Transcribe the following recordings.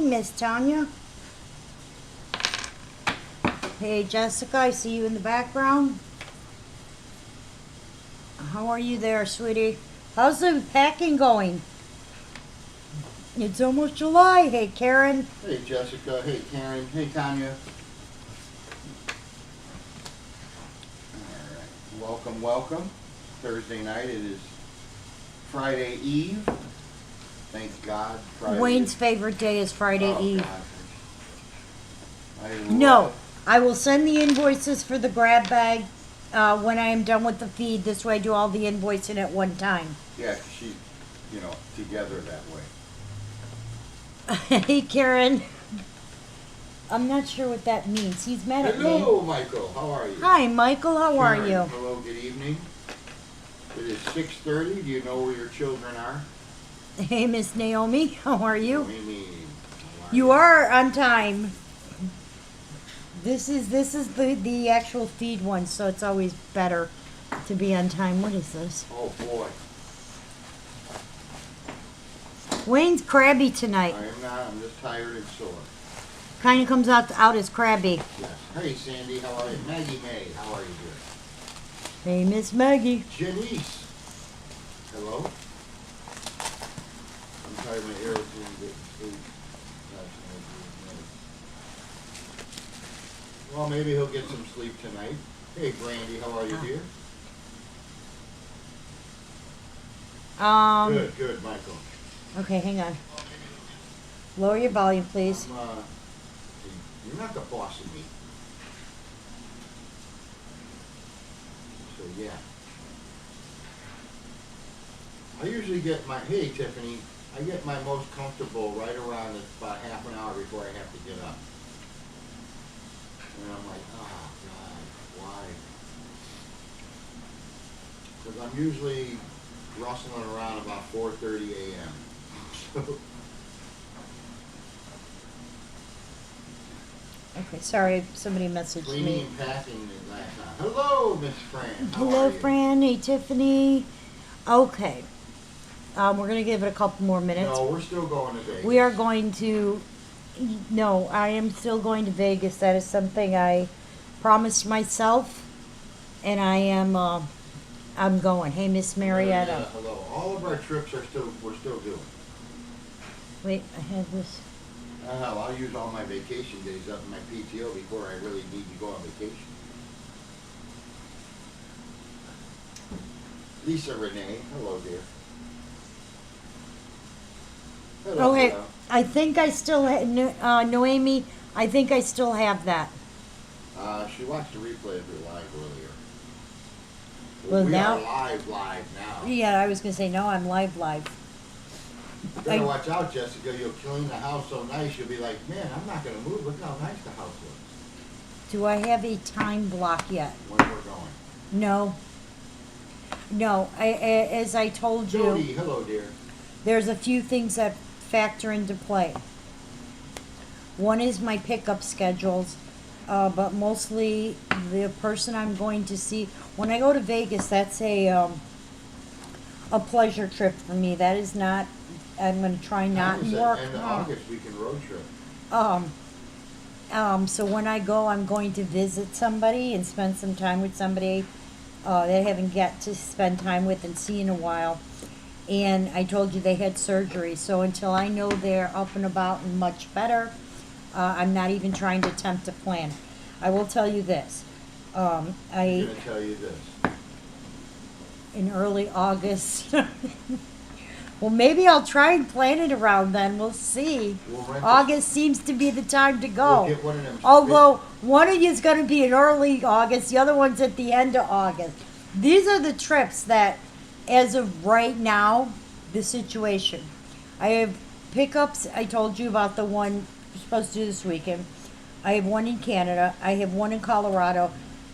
morning, Miss Tanya. Hey, Jessica, I see you in the background. How are you there, sweetie? How's the packing going? It's almost July. Hey, Karen. Hey, Jessica. Hey, Karen. Hey, Tanya. All right. Welcome, welcome. Thursday night. It is Friday Eve. Thank God. Friday. Wayne's favorite day is Friday Eve. God. No, I will send the invoices for the grab bag when I am done with the feed. This way I do all the invoicing at one time. Yeah, 'cause she's, together that way. Hey, Karen. I'm not sure what that means. He's mad at me. Hello, Michael. How are you? Hi, Michael. How are Karen, you? Hello, good evening. It is 6:30. Do you know where your children are? Hey, Miss Naomi. How are you? Naomi, how You are on time. This is the actual feed one, so it's always better to be on time. What is this? Oh, boy. Wayne's crabby tonight. I am not. I'm just tired and sore. Kind of comes out as crabby. Yes. Hey, Sandy. How are you? Maggie May. How are you doing? Hey, Miss Maggie. Janice. Hello. I'm tired of my ear getting good sleep. Well, maybe he'll get some sleep tonight. Hey, Brandy. How are you, dear? Good, Michael. Okay, hang on. Lower your volume, please. You're not the boss of me. So, yeah. I usually get hey, Tiffany, I get my most comfortable right around about half an hour before I have to get up. And I'm like, oh, God, why? Because I'm usually rustling around about 4:30 a.m. Okay, sorry, somebody messaged Cleaning me. and packing last night. Hello, Miss Fran. How Hello, are you? Fran. Hey, Tiffany. Okay. We're going to give it a couple more minutes. No, we're still going to Vegas. We are going to... No, I am still going to Vegas. That is something I promised myself, and I am... I'm going. Hey, Miss Marietta. Hello. All of our trips we're still doing. Wait, I have this. Hell, I'll use all my vacation days up in my PTO before I really need to go on vacation. Lisa Renee, hello dear. Hello, Okay, hello. I think I still Noemi, I think I still have that. She watched the replay of your live earlier. Well, we now, are live now. Yeah, I was going to say, no, I'm live. You better watch out, Jessica. You'll clean the house so nice, you'll be like, man, I'm not going to move. Look how nice the house looks. Do I have a time block yet? When we're going. No. No, as I told you, Jody, hello, dear. there's a few things that factor into play. One is my pickup schedules, but mostly the person I'm going to see. When I go to Vegas, that's a pleasure trip for me. That is not, I'm going to try not and work. End of August, we can road trip. So when I go, I'm going to visit somebody and spend some time with somebody that I haven't get to spend time with and see in a while. And I told you they had surgery, so until I know they're up and about and much better, I'm not even trying to attempt to plan. I will tell you this. I'm going to tell you this. In early August. Well, maybe I'll try and plan it around then. We'll see. August seems to be the time to go. We'll get one of them. Although one of you is going to be in early August, the other one's at the end of August. These are the trips that, as of right now, the situation. I have pickups. I told you about the one we're supposed to do this weekend. I have one in Canada. I have one in Colorado.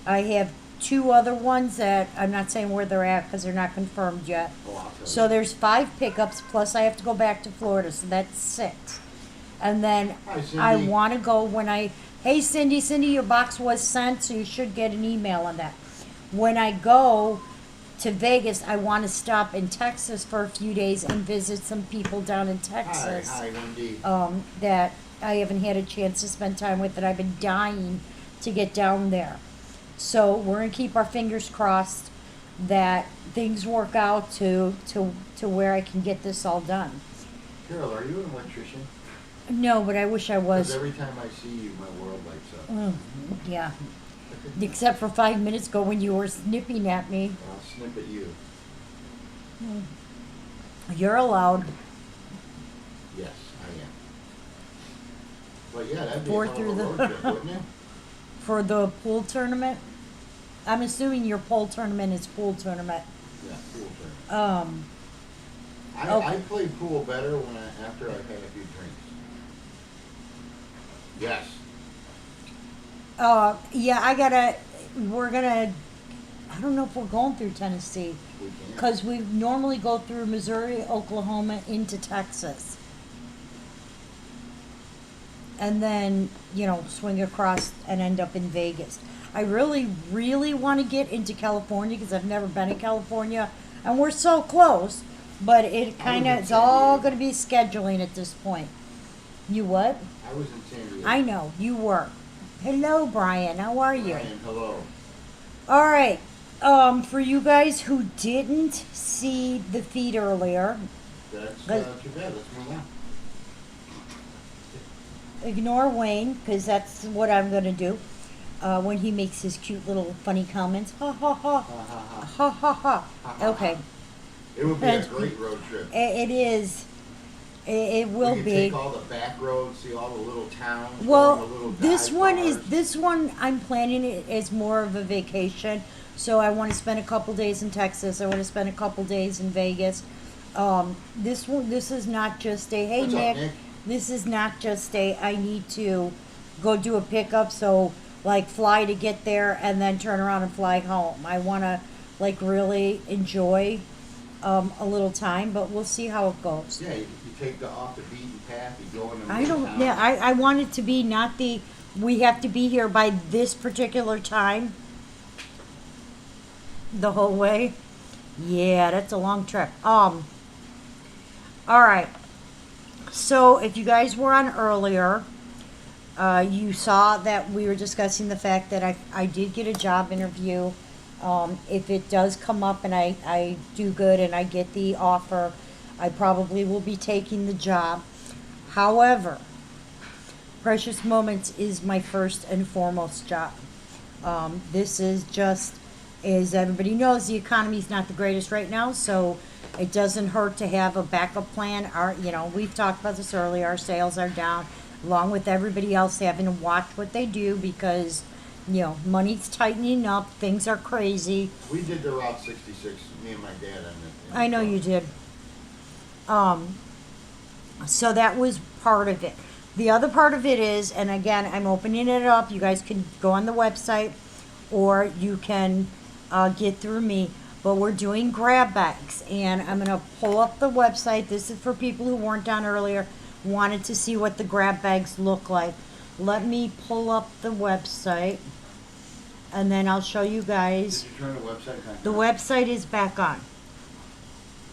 I have two other ones that I'm not saying where they're at because they're not confirmed yet. So there's 5 pickups, plus I have to go back to Florida, so that's 6. And then I want to go when hey Cindy, your box was sent, so you should get an email on that. When I go to Vegas, I want to stop in Texas for a few days and visit some people down in Texas. Hi, Wendy. That I haven't had a chance to spend time with, that I've been dying to get down there. So we're gonna keep our fingers crossed that things work out to where I can get this all done. Carole, are you an electrician? No, but I wish I Because was. every time I see you, my world lights up. Mm, yeah. Except for 5 minutes ago when you were snipping at me. I'll snip at you. You're allowed. Yes, I am. But yeah, that'd be a Pour hell of through a the- road trip, wouldn't it? For the pool tournament. I'm assuming your pool tournament is pool tournament. Yeah, pool tournament. Okay. I play pool better after I've had a few drinks. Yes. Yeah, I don't know if we're going through Tennessee. We can. Because we normally go through Missouri, Oklahoma, into Texas. And then, swing across and end up in Vegas. I really, really want to get into California because I've never been in California. And we're so close. But it kind of, in it's San all Diego. going to be scheduling at this point. You what? I was in San Diego. I know, you were. Hello, Brian. How are you? Brian, hello. All right. For you guys who didn't see the feed earlier, That's But- too bad. Let's move on. ignore Wayne, because that's what I'm going to do when he makes his cute little funny comments. Ha ha ha. Ha ha ha. Ha ha ha. Ha, ha, Okay. It would be a great road trip. It is. It will we could be. take all the back roads, see all the little towns. go on Well, the little this dive one bars. I'm planning it as more of a vacation. So I want to spend a couple days in Texas. I want to spend a couple days in Vegas. This is not just a, hey What's up, Nick, Nick? this is not just a, I need to go do a pickup. So like fly to get there and then turn around and fly home. I want to like really enjoy a little time, but we'll see how it goes. Yeah, you take the off the beaten path. You go in the I don't, yeah, I want it to be not we have to be here by this particular time the whole way. Yeah, that's a long trip. All right. So if you guys were on earlier, you saw that we were discussing the fact that I did get a job interview. If it does come up and I do good and I get the offer, I probably will be taking the job. However, Precious Moments is my first and foremost job. This is just, as everybody knows, the economy's not the greatest right now, so it doesn't hurt to have a backup plan. We've talked about this earlier, our sales are down, along with everybody else having to watch what they do because, money's tightening up, things are crazy. We did the Route 66, me and my dad on it. I know you did. So that was part of it. The other part of it is, and again, I'm opening it up. You guys can go on the website or you can get through me. But we're doing grab bags, and I'm going to pull up the website. This is for people who weren't on earlier, wanted to see what the grab bags look like. Let me pull up the website, and then I'll show you guys. Did you turn the website back The on? website is back on.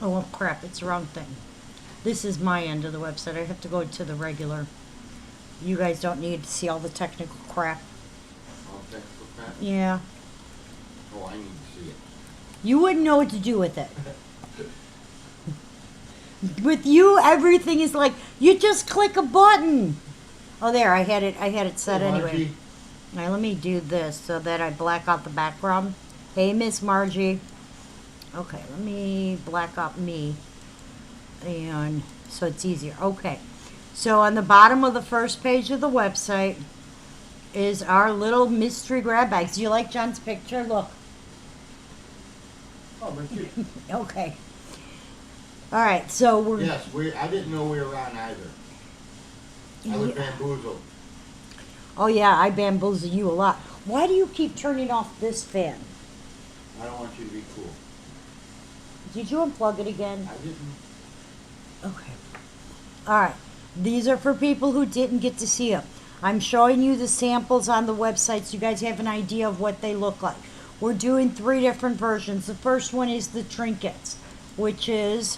Oh, well, crap, it's the wrong thing. This is my end of the website. I have to go to the regular. You guys don't need to see all the technical crap. Oh, technical crap? Yeah. Oh, I need to see it. You wouldn't know what to do with it. With you, everything is like, you just click a button. Oh, there, I had it set Hey, anyway. Margie. Now, let me do this so that I black out the background. Hey, Miss Margie. Okay, let me black out me. And so it's easier. Okay. So on the bottom of the first page of the website is our little mystery grab bags. Do you like John's picture? Look. Oh, but you. Okay. All right, so we're... Yes, I didn't know we were on either. I was Yeah. bamboozled. Oh, yeah, I bamboozle you a lot. Why do you keep turning off this fan? I don't want you to be cool. Did you unplug it again? I didn't. Okay. All right. These are for people who didn't get to see them. I'm showing you the samples on the website so you guys have an idea of what they look like. we're doing 3 different versions. The first one is the trinkets, which is,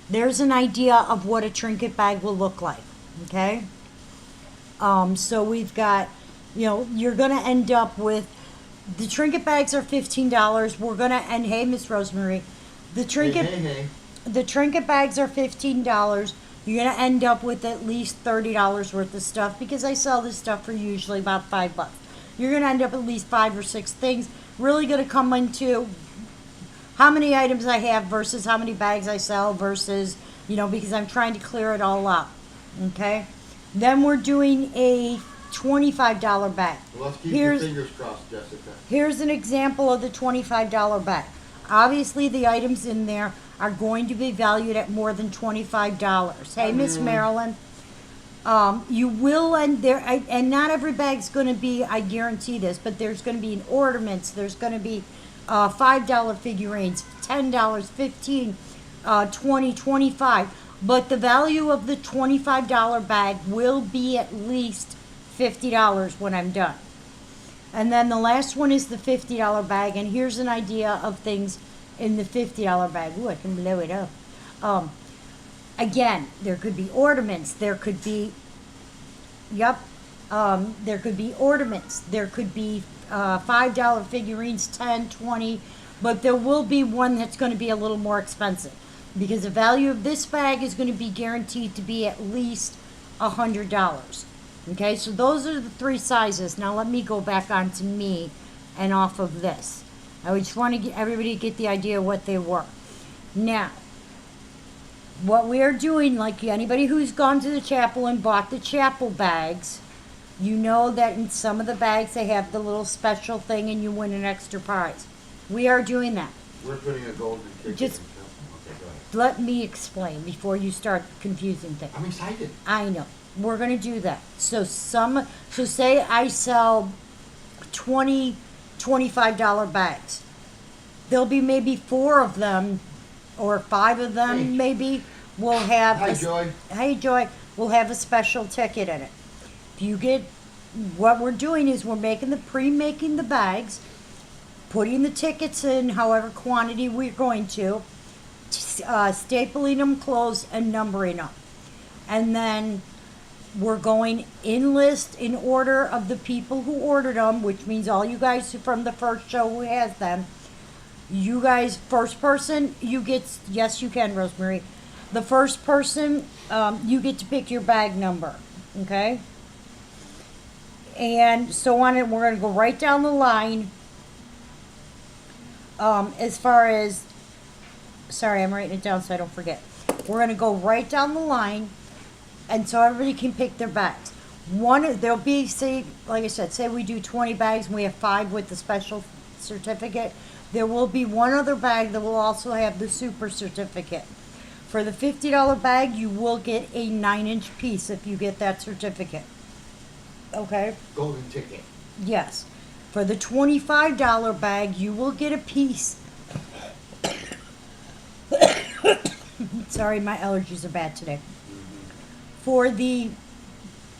there's an idea of what a trinket bag will look like, okay? So we've got, you're gonna end up with, the trinket bags are $15. We're gonna, and hey, Miss Rosemary, the trinket, Hey. the trinket bags are $15. You're gonna end up with at least $30 worth of stuff because I sell this stuff for usually about $5. You're gonna end up at least 5 or 6 things. Really gonna come into how many items I have versus how many bags I sell versus, because I'm trying to clear it all up. Okay? Then we're doing a $25 bag. Well, let's keep your fingers crossed, Jessica. Here's an example of the $25 bag. Obviously, the items in there are going to be valued at more than $25. Hey, Miss Marilyn. You will end there, and not every bag's going to be, I guarantee this, but there's going to be ornaments, there's going to be $5 figurines, $10, $15, $20, $25. But the value of the $25 bag will be at least $50 when I'm done. And then the last one is the $50 bag, and here's an idea of things in the $50 bag. Ooh, I can blow it up. Again, there could be ornaments, there could be, there could be ornaments, there could be $5 figurines, 10, 20, but there will be one that's going to be a little more expensive because the value of this bag is going to be guaranteed to be at least $100. Okay, so those are the 3 sizes. Now let me go back onto me and off of this. I just want to get everybody to get the idea of what they were. Now, what we are doing, like anybody who's gone to the chapel and bought the chapel bags, you know that in some of the bags they have the little special thing and you win an extra prize. We are doing that. We're putting a golden ticket Just- in. Okay, go ahead. Let me explain before you start confusing things. I'm excited. I know. We're going to do that. So say I sell 20 $25 bags. There'll be maybe 4 of them or 5 of them Hey. maybe will have Hi, Joy. Hey Joy, will have a special ticket in it. If you get, what we're doing is we're making pre-making the bags, putting the tickets in however quantity we're going to, stapling them closed and numbering them. And then we're going in list in order of the people who ordered them, which means all you guys from the first show who has them. You guys, first person, you get, yes you can, Rosemary. The first person, you get to pick your bag number, okay? And so on, and we're going to go right down the line. As far as, sorry, I'm writing it down so I don't forget. We're going to go right down the line, and so everybody can pick their bags. There'll be, say, like I said, say we do 20 bags and we have 5 with the special certificate. There will be one other bag that will also have the super certificate. For the $50 bag, you will get a 9-inch piece if you get that certificate. Okay? Golden ticket. Yes. For the $25 bag, you will get a piece. Sorry, my allergies are bad today. For the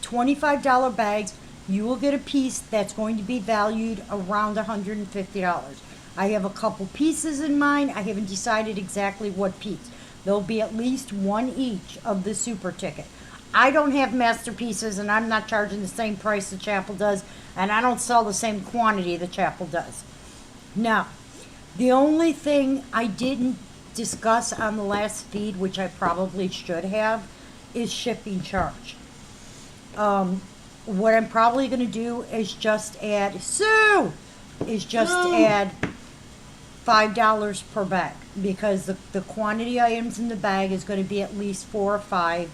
$25 bags, you will get a piece that's going to be valued around $150. I have a couple pieces in mind. I haven't decided exactly what piece. There'll be at least one each of the super ticket. I don't have masterpieces, and I'm not charging the same price the chapel does, and I don't sell the same quantity the chapel does. Now, the only thing I didn't discuss on the last feed, which I probably should have, is shipping charge. What I'm probably going to do is just add, add $5 per bag, because the quantity items in the bag is going to be at least 4 or 5.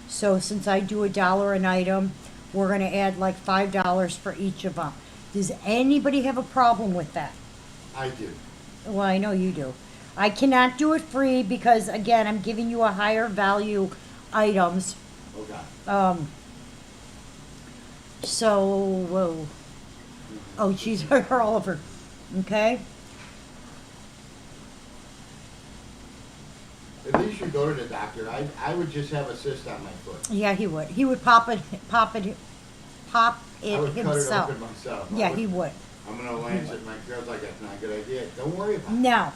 So since I do $1 an item, we're going to add like $5 for each of them. Does anybody have a problem with that? I do. Well, I know you do. I cannot do it free because, again, I'm giving you a higher value items. Oh, God. So, whoa. Oh, she's her all over. Okay? At least you go to the doctor. I would just have a cyst on my foot. Yeah, he would. He would pop it I would cut it himself. open myself. Yeah, he would. I'm gonna lance it. My girl's like, that's not a good idea. Don't worry about it. Now,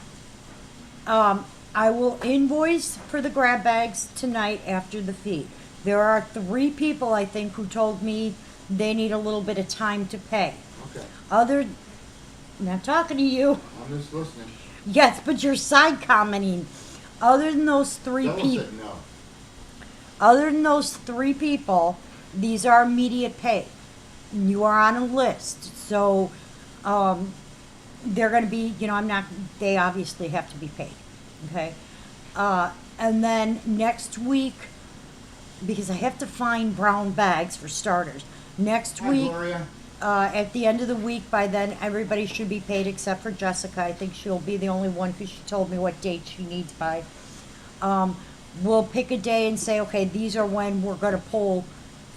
I will invoice for the grab bags tonight after the feed. There are 3 people, I think, who told me they need a little bit of time to pay. Okay, I'm not talking to you. I'm just listening. Yes, but you're side commenting. Other than those 3 Double people, said no. other than those 3 people, these are immediate pay. You are on a list, so they're going to be, they obviously have to be paid. Okay? And then next week, because I have to find brown bags for starters. Next Hi, week, Gloria. at the end of the week, by then, everybody should be paid except for Jessica. I think she'll be the only one because she told me what date she needs by. We'll pick a day and say, okay, these are when we're going to pull.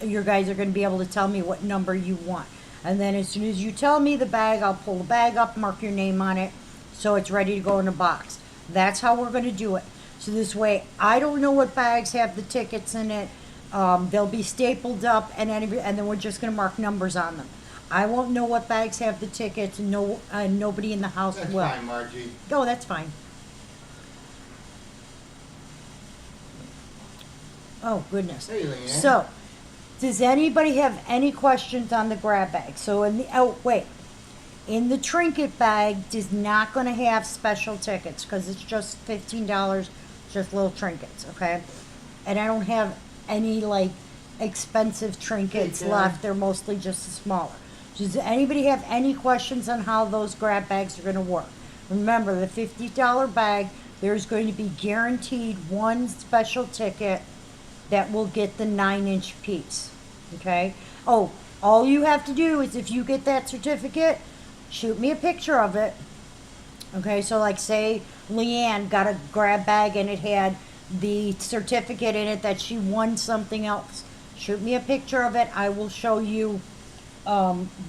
You guys are going to be able to tell me what number you want. And then as soon as you tell me the bag, I'll pull the bag up, mark your name on it, so it's ready to go in a box. That's how we're going to do it. So this way, I don't know what bags have the tickets in it. They'll be stapled up, and then we're just going to mark numbers on them. I won't know what bags have the tickets, and nobody in the house That's will. fine, Margie. Oh, that's fine. Oh, goodness. Hey, Leanne. So, does anybody have any questions on the grab bag? So in the trinket bag is not going to have special tickets because it's just $15, just little trinkets, okay? And I don't have any like expensive trinkets Karen. left. They're mostly just smaller. Does anybody have any questions on how those grab bags are going to work? Remember, the $50 bag, there's going to be guaranteed one special ticket that will get the 9-inch piece. Okay? Oh, all you have to do is if you get that certificate, shoot me a picture of it. Okay, so like say Leanne got a grab bag and it had the certificate in it that she won something else. Shoot me a picture of it. I will show you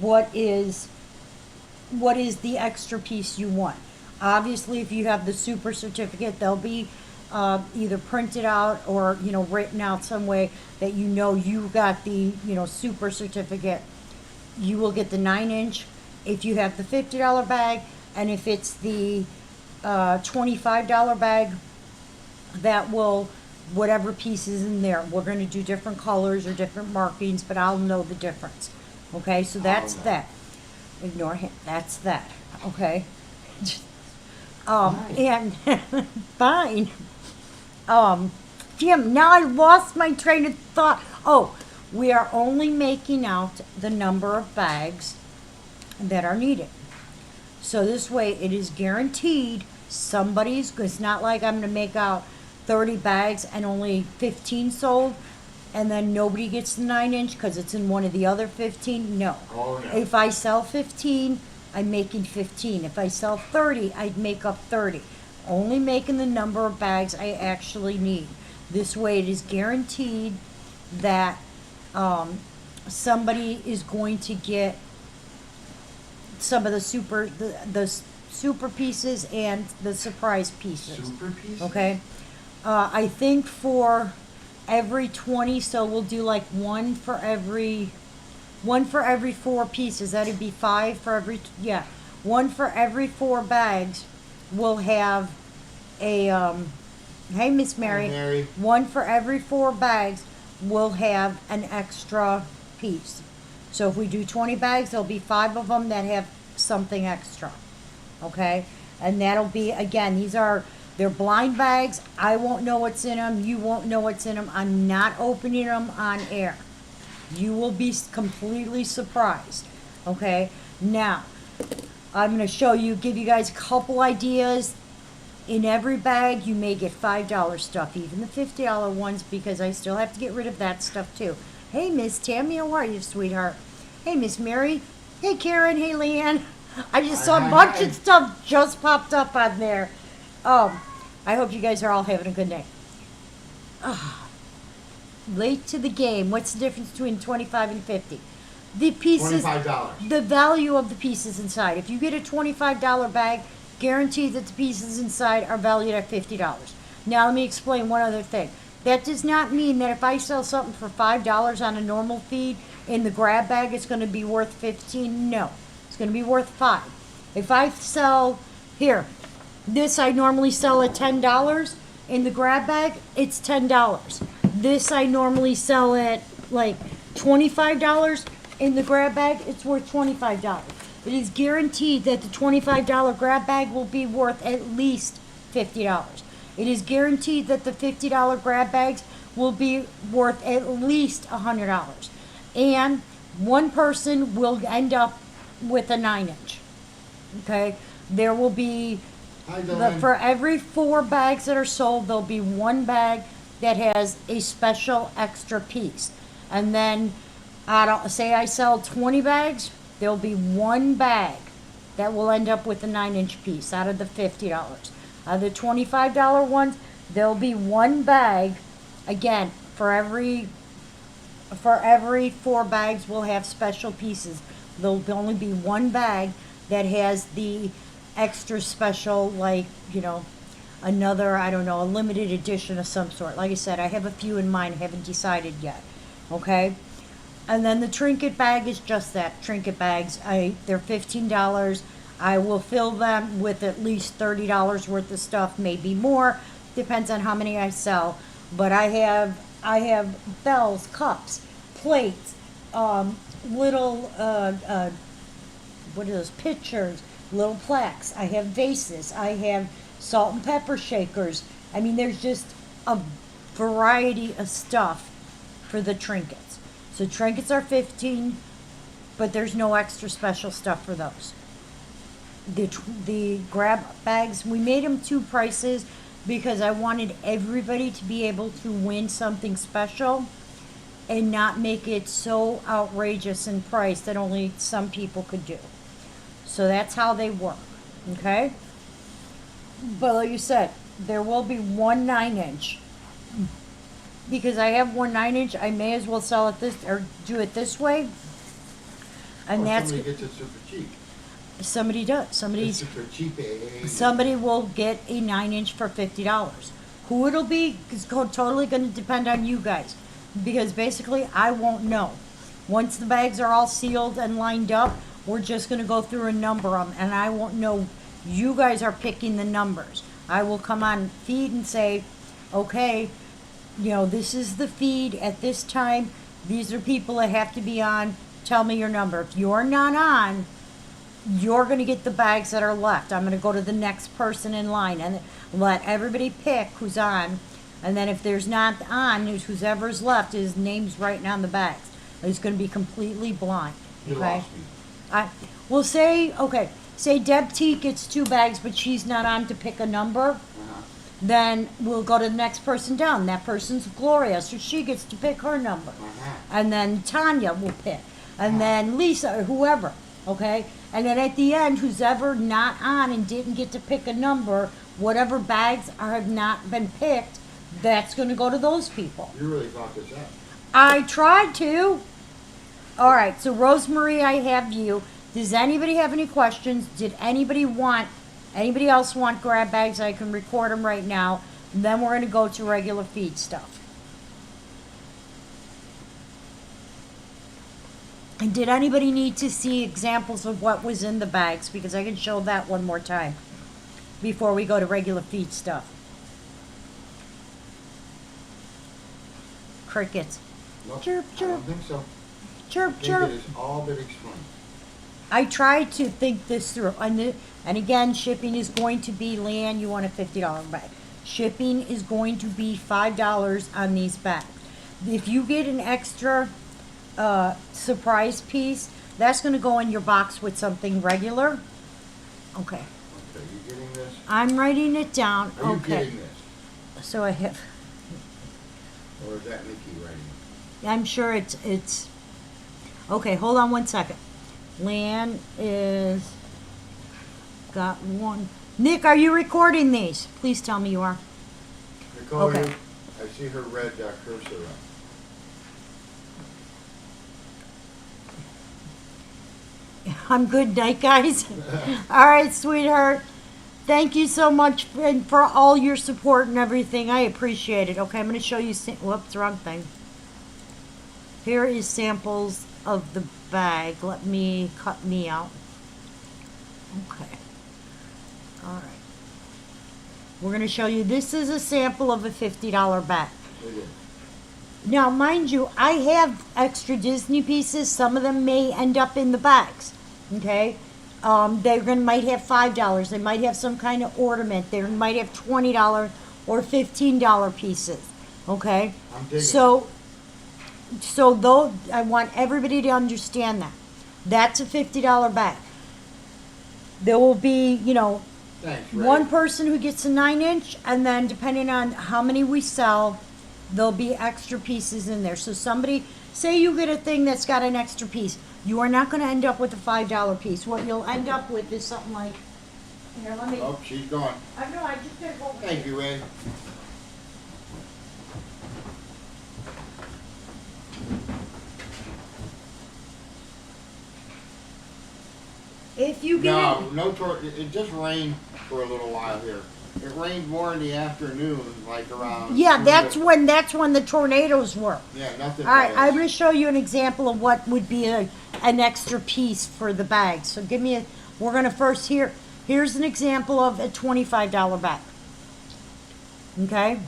what is the extra piece you want. Obviously, if you have the super certificate, they'll be either printed out or written out some way that you got the super certificate. You will get the 9-inch if you have the $50 bag, and if it's the $25 bag, that will whatever piece is in there. We're going to do different colors or different markings, but I'll know the difference. Okay, so that's that. Ignore him. That's that. Okay. And fine. Jim, now I lost my train of thought. Oh, we are only making out the number of bags that are needed. So this way it is guaranteed it's not like I'm going to make out 30 bags and only 15 sold and then nobody gets the 9-inch because it's in one of the other 15. No. Oh, no. If I sell 15, I'm making 15. If I sell 30, I'd make up 30. Only making the number of bags I actually need. This way it is guaranteed that somebody is going to get some of the super pieces and the surprise pieces. Super piece? Okay? I think for every 20, so we'll do like one for every 4 pieces. That'd be 5 for every, one for every 4 bags. We'll have a, hey, Miss Mary. Hi, Mary. One for every 4 bags, we'll have an extra piece. So if we do 20 bags, there'll be 5 of them that have something extra. Okay? And that'll be, again, they're blind bags. I won't know what's in them. You won't know what's in them. I'm not opening them on air. You will be completely surprised. Okay? Now, I'm going to give you guys a couple ideas. In every bag, you may get $5 stuff, even the $50 ones, because I still have to get rid of that stuff too. Hey, Miss Tammy, how are you, sweetheart? Hey, Miss Mary. Hey, Karen. Hey, Leanne. I just saw a bunch of stuff just popped up on there. I hope you guys are all having a good night. Late to the game. What's the difference between 25 and 50? The pieces. $25. The value of the pieces inside. If you get a $25 bag, guaranteed that the pieces inside are valued at $50. Now let me explain one other thing. That does not mean that if I sell something for $5 on a normal feed, in the grab bag it's going to be worth $15. No. It's going to be worth 5. If I sell, here, this I normally sell at $10 in the grab bag, it's $10. This I normally sell at like $25 in the grab bag, it's worth $25. It is guaranteed that the $25 grab bag will be worth at least $50. It is guaranteed that the $50 grab bags will be worth at least $100. And one person will end up with a 9-inch. Okay? There will be, Hi, Dylan. for every 4 bags that are sold, there'll be 1 bag that has a special extra piece. And then, say I sell 20 bags, there'll be 1 bag that will end up with a 9-inch piece out of the $50. Out of the $25 ones, there'll be 1 bag. Again, for every 4 bags, we'll have special pieces. There'll only be 1 bag that has the extra special, like, another, I don't know, a limited edition of some sort. Like I said, I have a few in mind, haven't decided yet. Okay? And then the trinket bag is just that, trinket bags. They're $15. I will fill them with at least $30 worth of stuff, maybe more. Depends on how many I sell. But I have bells, cups, plates, little what are those, pitchers, little plaques. I have vases. I have salt and pepper shakers. I mean, there's just a variety of stuff for the trinkets. So trinkets are $15, but there's no extra special stuff for those. The grab bags, we made them 2 prices because I wanted everybody to be able to win something special and not make it so outrageous in price that only some people could do. So that's how they work, okay? But like you said, there will be 1 9-inch. Because I have 1 9-inch, I may as well sell it this, or do it this way. And that's, somebody gets it super cheap. somebody does, It's somebody's, super cheap. somebody will get a 9-inch for $50. Who it'll be is totally gonna depend on you guys. Because basically, I won't know. Once the bags are all sealed and lined up, we're just gonna go through and number them, and I won't know. You guys are picking the numbers. I will come on feed and say, okay, this is the feed at this time. These are people that have to be on. Tell me your number. If you're not on, you're going to get the bags that are left. I'm going to go to the next person in line and let everybody pick who's on. And then if there's not on, whoever's left, his name's writing on the bags. It's going to be completely blind. You Okay? lost me. We'll say Deb T gets 2 bags, but she's not on to pick a number. Uh-huh. Then we'll go to the next person down. That person's Gloria, so she gets to pick her number. Uh-huh. And then Tanya will pick. And then Lisa, or whoever, okay? And then at the end, who's ever not on and didn't get to pick a number, whatever bags have not been picked, that's going to go to those people. You really thought this up. I tried to. All right, so Rosemary, I have you. Does anybody have any questions? Did anybody else want grab bags? I can record them right now. Then we're going to go to regular feed stuff. And did anybody need to see examples of what was in the bags? Because I can show that one more time before we go to regular feed stuff. Crickets. Nope, Chirp, I chirp. don't think so. Chirp, I think chirp. it has all been explained. I tried to think this through. And again, shipping is going to be, Leanne, you want a $50 bag. Shipping is going to be $5 on these bags. If you get an extra surprise piece, that's going to go in your box with something regular. Okay. Okay, you getting this? I'm writing it down. Are you Okay. getting this? So I have, Or is that Nikki writing it? I'm sure it's, okay, hold on one second. Leanne is, got 1. Nick, are you recording these? Please tell me you are. Nicole, Okay. I see her red cursor up. I'm good night, guys. All right, sweetheart. Thank you so much for all your support and everything. I appreciate it. Okay, I'm going to show you. Whoops, wrong thing. Here is samples of the bag. Let me cut me out. Okay. All right. We're going to show you, this is a sample of a $50 bag. It is. Now, mind you, I have extra Disney pieces. Some of them may end up in the bags. Okay? Might have $5. They might have some kind of ornament. They might have $20 or $15 pieces. Okay? I'm digging. So though I want everybody to understand that. That's a $50 bag. There will be, Thanks, Ray. one person who gets a 9-inch, and then depending on how many we sell, there'll be extra pieces in there. So somebody, say you get a thing that's got an extra piece, you are not going to end up with a $5 piece. What you'll end up with is something like, here, let me, Oh, she's gone. I know, I just gotta go. Thank you, Ray. If you get It just rained for a little while here. It rained more in the afternoon, like around. yeah, that's when the tornadoes were. Yeah, nothing. All right, bad. I'm going to show you an example of what would be an extra piece for the bag. So we're going to first here's an example of a $25 bag. Okay?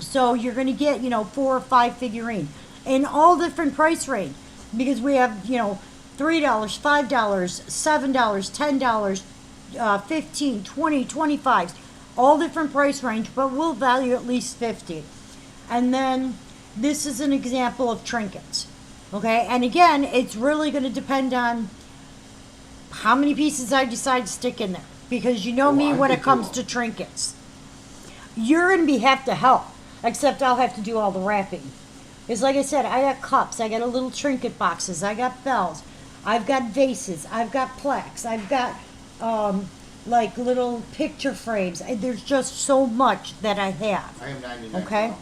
So you're going to get, 4 or 5 figurines in all different price range, because we have, $3, $5, $7, $10, 15, 20, 25, all different price range, but we'll value at least 50. And then this is an example of trinkets. Okay? And again, it's really going to depend on how many pieces I decide to stick in there, because you know Oh, me I when did it comes too. to trinkets. You're going to have to help, except I'll have to do all the wrapping. It's like I said, I got cups, I got a little trinket boxes, I got bells, I've got vases, I've got plaques, I've got like little picture frames. There's just so much that I have. I have 99. Okay. Pounds.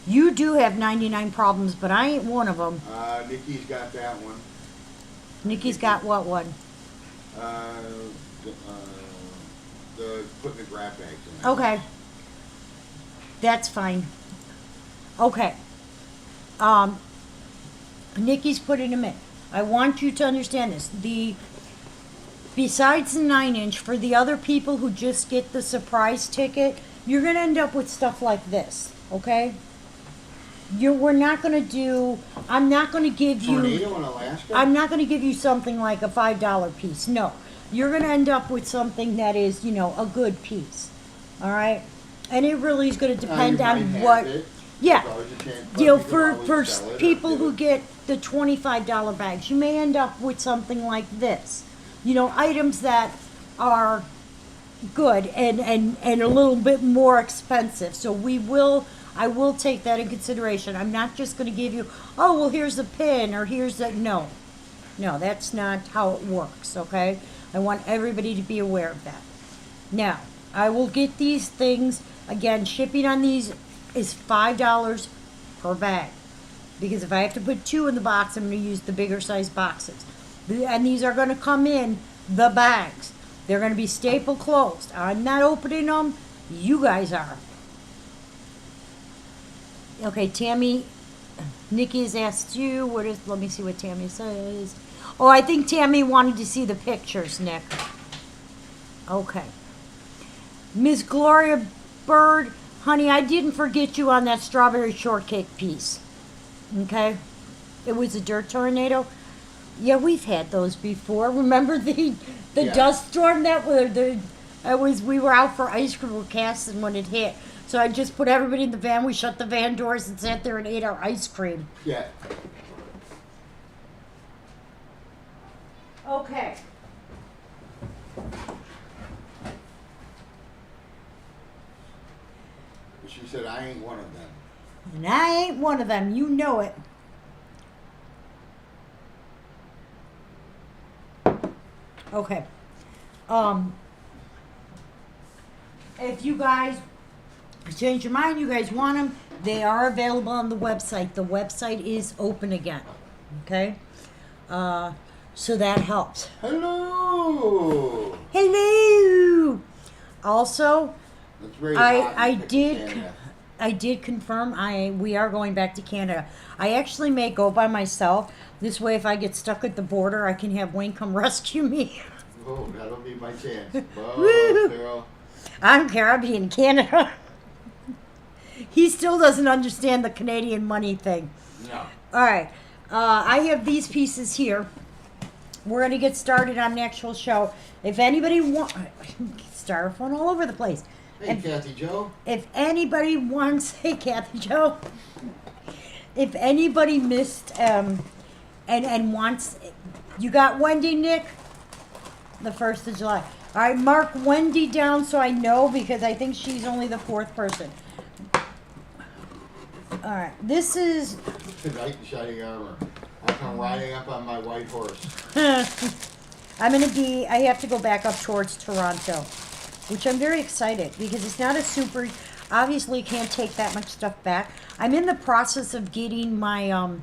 You do have 99 problems, but I ain't one of them. Nikki's got that one. Nikki's got what one? Uh, the putting the grab bags in there. Okay. That's fine. Okay. Nikki's putting them in. I want you to understand this. Besides the 9-inch, for the other people who just get the surprise ticket, you're going to end up with stuff like this. Okay? I'm not going to give you. Tornado in Alaska. I'm not going to give you something like a $5 piece. No. You're going to end up with something that is, a good piece. All right? And it really is going to depend You on might have what. it. Yeah. There's always a chance, but For you can always sell it or people give who it. get the $25 bags, you may end up with something like this. Items that are good and a little bit more expensive. So I will take that in consideration. I'm not just going to give you, oh, well, here's a pin or here's a, no. No, that's not how it works, okay? I want everybody to be aware of that. Now, I will get these things, again, shipping on these is $5 per bag. Because if I have to put 2 in the box, I'm going to use the bigger size boxes. And these are going to come in the bags. They're going to be staple closed. I'm not opening them. You guys are. Okay, Tammy, Nikki has asked you, let me see what Tammy says. Oh, I think Tammy wanted to see the pictures, Nick. Okay. Miss Gloria Bird, honey, I didn't forget you on that strawberry shortcake piece. Okay? It was a dirt tornado. Yeah, we've had those before. Remember the Yeah. dust storm that we were out for ice cream casting when it hit. So I just put everybody in the van, we shut the van doors and sat there and ate our ice cream. Yeah. Okay. She said, I ain't one of them. And I ain't one of them, you know it. Okay. If you guys change your mind, you guys want them, they are available on the website. The website is open again. Okay? So that helps. Hello. Hello! Also, It's very hot I in did Canada. I did confirm we are going back to Canada. I actually may go by myself. This way, if I get stuck at the border, I can have Wayne come rescue me. Oh, that'll be my chance. Woo! Oh, Carol. I don't care. I'll be in Canada. He still doesn't understand the Canadian money thing. No. All right. I have these pieces here. We're going to get started on the actual show. If anybody wants... Styrofoam all over the place. Hey, Kathy Joe. If anybody wants... Hey, Kathy Joe. If anybody missed and wants... You got Wendy, Nick? The 1st of July. All right, mark Wendy down so I know because I think she's only the 4th person. All right, this is... Knight in shining armor. I come riding up on my white horse. I'm going to be... I have to go back up towards Toronto, which I'm very excited because it's not a super... Obviously, can't take that much stuff back. I'm in the process of getting my...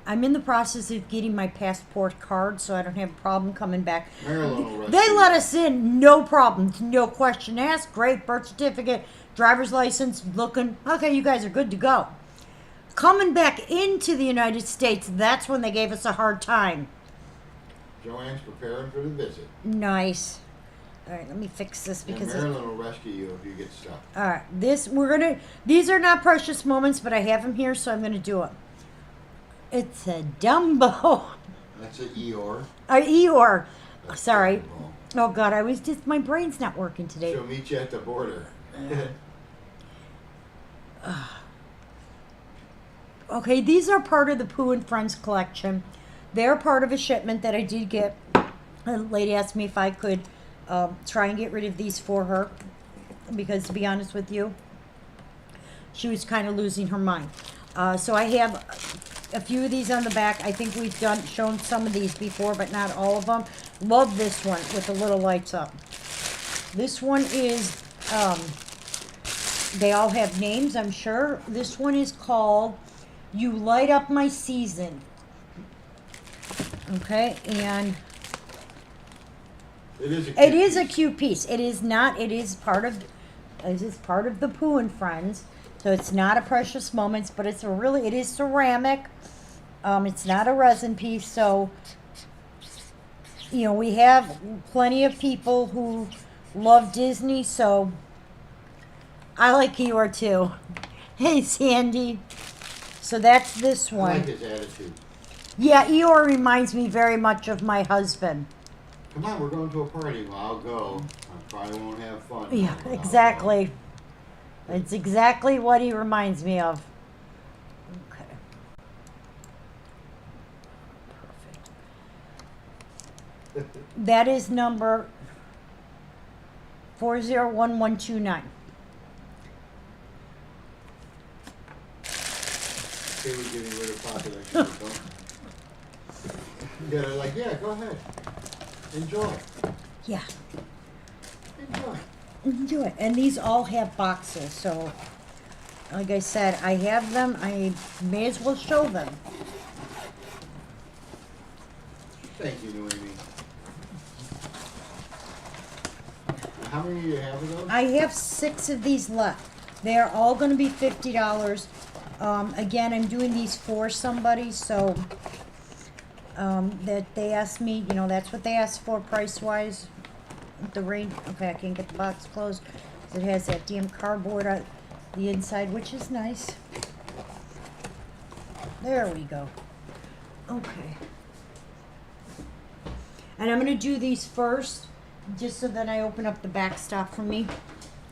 I'm in the process of getting my passport card, so I don't have a problem coming back. Maryland will rescue They you. let us in, no problem, no question asked. Great birth certificate, driver's license, looking. Okay, you guys are good to go. Coming back into the United States, that's when they gave us a hard time. Joanne's preparing for the visit. Nice. All right, let me fix this And because. Maryland will rescue you if you get stuck. All right, these are not precious moments, but I have them here, so I'm gonna do it. It's a Dumbo. That's an Eeyore. Eeyore. That's Sorry. Dumbo. Oh God, my brain's not working today. She'll meet you at the border. Okay, these are part of the Pooh and Friends collection. They're part of a shipment that I did get. A lady asked me if I could try and get rid of these for her because, to be honest with you, she was kind of losing her mind. So I have a few of these on the back. I think we've shown some of these before, but not all of them. Love this one with the little lights up. This one is, they all have names, I'm sure. This one is called You Light Up My Season. Okay, and it is a cute piece. It is not, it is part of the Pooh and Friends. So it's not a precious moments, but it is ceramic. It's not a resin piece, so you know, we have plenty of people who love Disney, so I like Eeyore too. Hey Sandy. So that's this I one. like his attitude. Yeah, Eeyore reminds me very much of my husband. Come on, we're going to a party. Well, I'll go. I probably won't have fun. Yeah, but I'll exactly. It's exactly what he reminds me of. Okay. Perfect. That is number 401129. They were giving rid of population. Yeah, they're like, yeah, go ahead. Enjoy. Yeah, Enjoy. enjoy it. And these all have boxes, so like I said, I have them. I may as well show them. Thank you, Noemi. How many do you have of those? I have 6 of these left. They are all going to be $50. Again, I'm doing these for somebody, so that they asked me, you know, that's what they asked for price-wise. The range, okay, I can't get the box closed. It has that damn cardboard on the inside, which is nice. There we go. Okay. And I'm going to do these first, just so that I open up the back stop for me.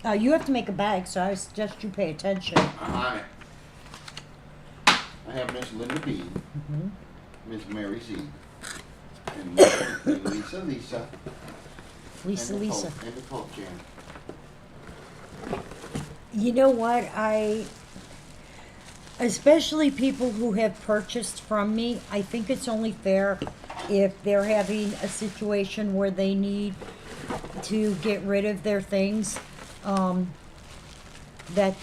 You have to make a bag, so I suggest you pay attention. I'm on it. I have Miss Linda B, Miss Mary Z, and Lisa. Lisa, and the Lisa. Pope, and the Pope Jam. You know what? Especially people who have purchased from me, I think it's only fair if they're having a situation where they need to get rid of their things. That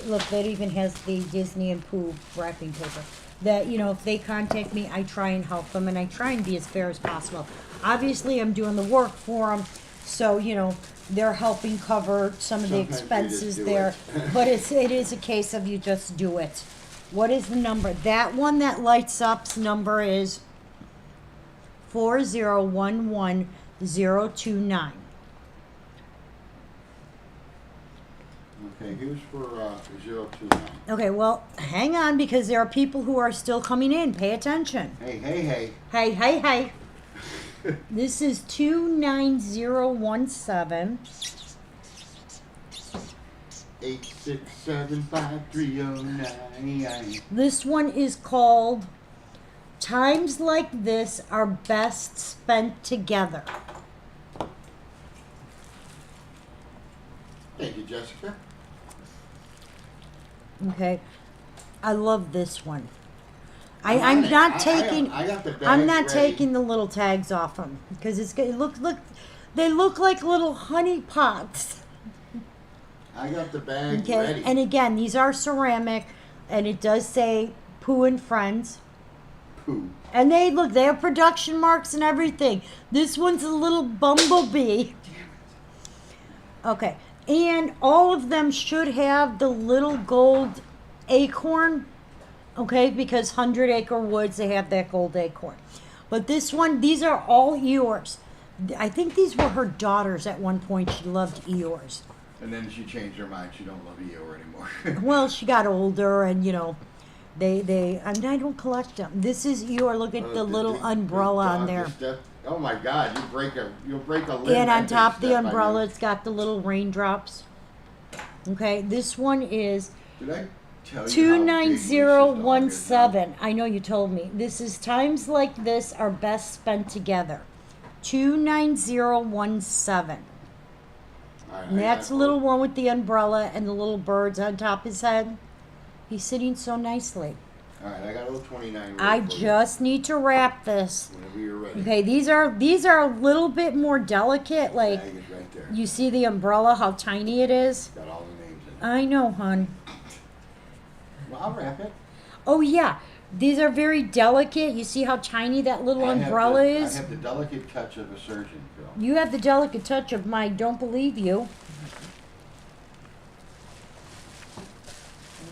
look, that even has the Disney and Pooh wrapping paper. That, you know, if they contact me, I try and help them, and I try and be as fair as possible. Obviously, I'm doing the work for them, so, you know, they're helping cover some of the Sometimes you expenses just do there. it. But it is a case of you just do it. What is the number? That one that lights up's number is 029. Okay, here's for 029. Okay, well, hang on because there are people who are still coming in. Pay attention. Hey, hey, hey. Hey, hey, hey. This is 29017. 8675309. This one is called Times Like This Are Best Spent Together. Thank you, Jessica. Okay. I love this one. I'm I'm on it. not I taking got the bag I'm not ready. taking the little tags off them because look they look like little honey pots. I got the bag Okay. ready. And again, these are ceramic and it does say Pooh and Friends. Pooh. And they have production marks and everything. This one's a little bumblebee. Okay. And all of them should have the little gold acorn. Okay, because 100 Acre Woods, they have that gold acorn. But this one, these are all Eeyores. I think these were her daughters at one point. She loved Eeyores. And then she changed her mind. She don't love Eeyore anymore. Well, she got older and, I don't collect them. This is Eeyore. Look at the little umbrella on there. Oh my God! You'll break a limb. And on that top of big the step on umbrella, you. it's got the little raindrops. Okay, this one is Did I tell you how big Lisa's dog is now? 29017. I know you told me. This is Times Like This Are Best Spent Together. 29017. All right, And I that's got the little one with the umbrella and the little birds on top of his head. He's sitting so nicely. All right, I got a little 29. I ready for you. just need to wrap this. Whenever you're ready. Okay, these are a little bit more delicate. Like, Bag is right there. you see the umbrella, how tiny it is? Got all the names in it. I know, hon. Well, I'll wrap it. Oh, yeah. These are very delicate. You see how tiny that little umbrella I is? have the delicate touch of a surgeon, Phil. You have the delicate touch of my don't believe you.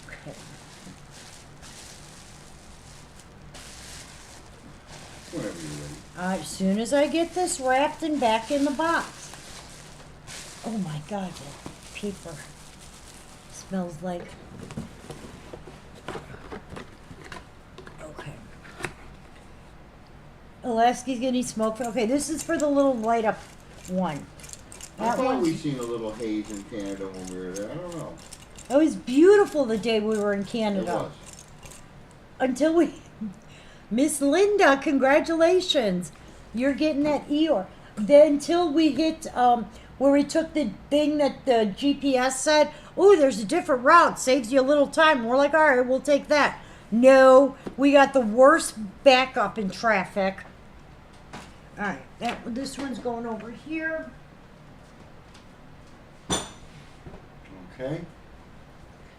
Okay. Whenever you're ready. As soon as I get this wrapped and back in the box. Oh my God, that paper smells like. Okay. Alaska's getting smoke. Okay, this is for the little light up one. I That thought one's- we seen a little haze in Canada when we were there. I don't know. It was beautiful the day we were in It Canada. was. Until we. Miss Linda, congratulations. You're getting that Eeyore. Then until we hit where we took the thing that the GPS said, oh, there's a different route, saves you a little time. And we're like, all right, we'll take that. No, we got the worst backup in traffic. All right, this one's going over here. Okay.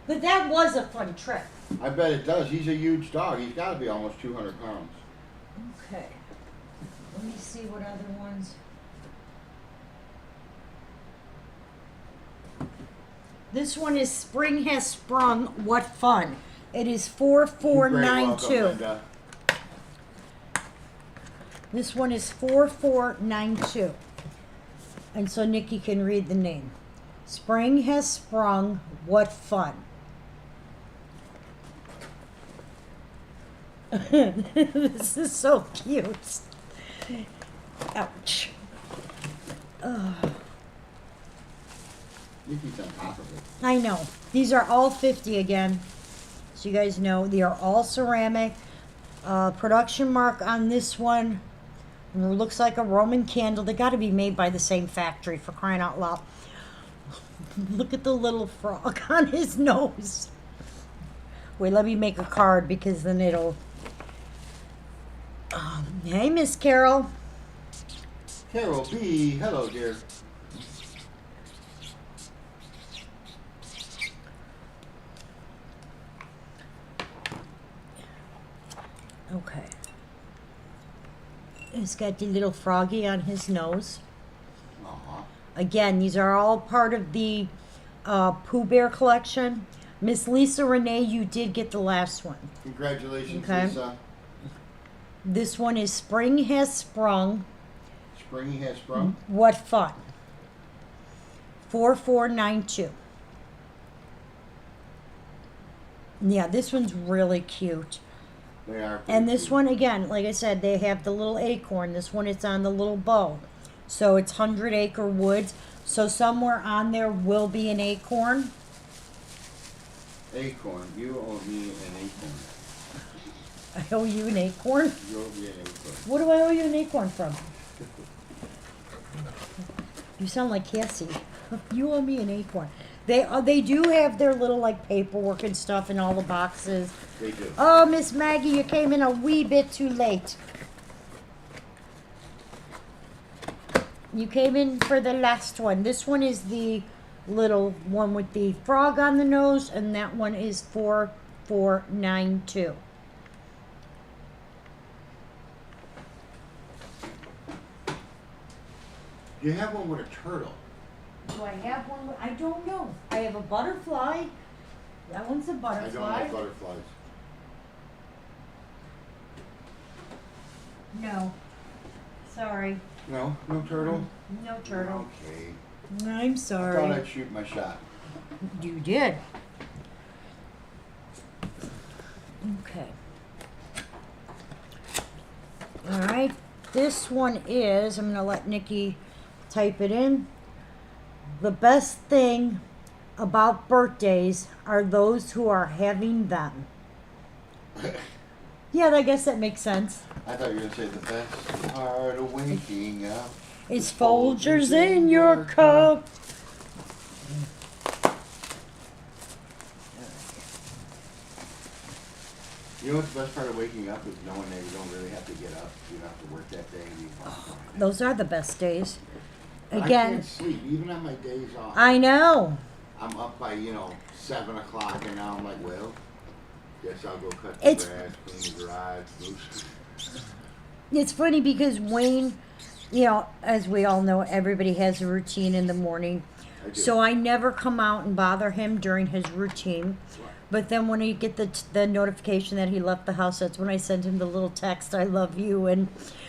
But that was a fun trip. I bet it does. He's a huge dog. He's got to be almost 200 pounds. Okay. Let me see what other ones. This one is Spring Has Sprung. What fun. It is You're very 4492. welcome, Linda. This one is 4492. And so Nikki can read the name. Spring has sprung. What fun. This is so cute. Ouch. Ugh. Nikki's on top of it. I know. These are all 50 again. So you guys know they are all ceramic. Production mark on this one. It looks like a Roman candle. They got to be made by the same factory, for crying out loud. Look at the little frog on his nose. Wait, let me make a card because then it'll. Hey, Miss Carole. Carole B. Hello, dear. Okay. He's got the little froggy on his nose. Aw. Again, these are all part of the Pooh Bear collection. Miss Lisa Renee, you did get the last one. Congratulations, Okay. Lisa. This one is Spring Has Sprung. spring he has sprung? What fun. 4492. Yeah, this one's really cute. They are. And pretty this cute. one, again, like I said, they have the little acorn. This one, it's on the little bow. So it's 100-acre woods. So somewhere on there will be an acorn. Acorn. You owe me an acorn. I owe you an acorn? You owe me an acorn. What do I owe you an acorn from? You sound like Cassie. You owe me an acorn. They do have their little like paperwork and stuff in all the boxes. They do. Oh, Miss Maggie, you came in a wee bit too late. You came in for the last one. This one is the little one with the frog on the nose, and that one is 4492. You have one with a turtle. Do I have one? I don't know. I have a butterfly. That one's a I butterfly. don't like butterflies. No. Sorry. No? No turtle? No turtle. Okay. I'm I sorry. thought I'd shoot my shot. You did. Okay. All right. This one is, I'm going to let Nikki type it in. The best thing about birthdays are those who are having them. Yeah, I guess that makes sense. I thought you were going to say the best part of waking up. It's Folgers in your cup. You know what's the best part of waking up is knowing that you don't really have to get up. You don't have to work that day. And you Those are the best days. I Again, can't sleep, even on my days off. I know. I'm up by, 7 o'clock, and now I'm like, well, guess I'll go cut the It's- grass, clean the garage, move. It's funny because Wayne, as we all know, everybody has a routine in the morning. I do. So I never come out and bother him during his routine. But then when I get the notification that he left the house, that's when I send him the little text, "I love you," and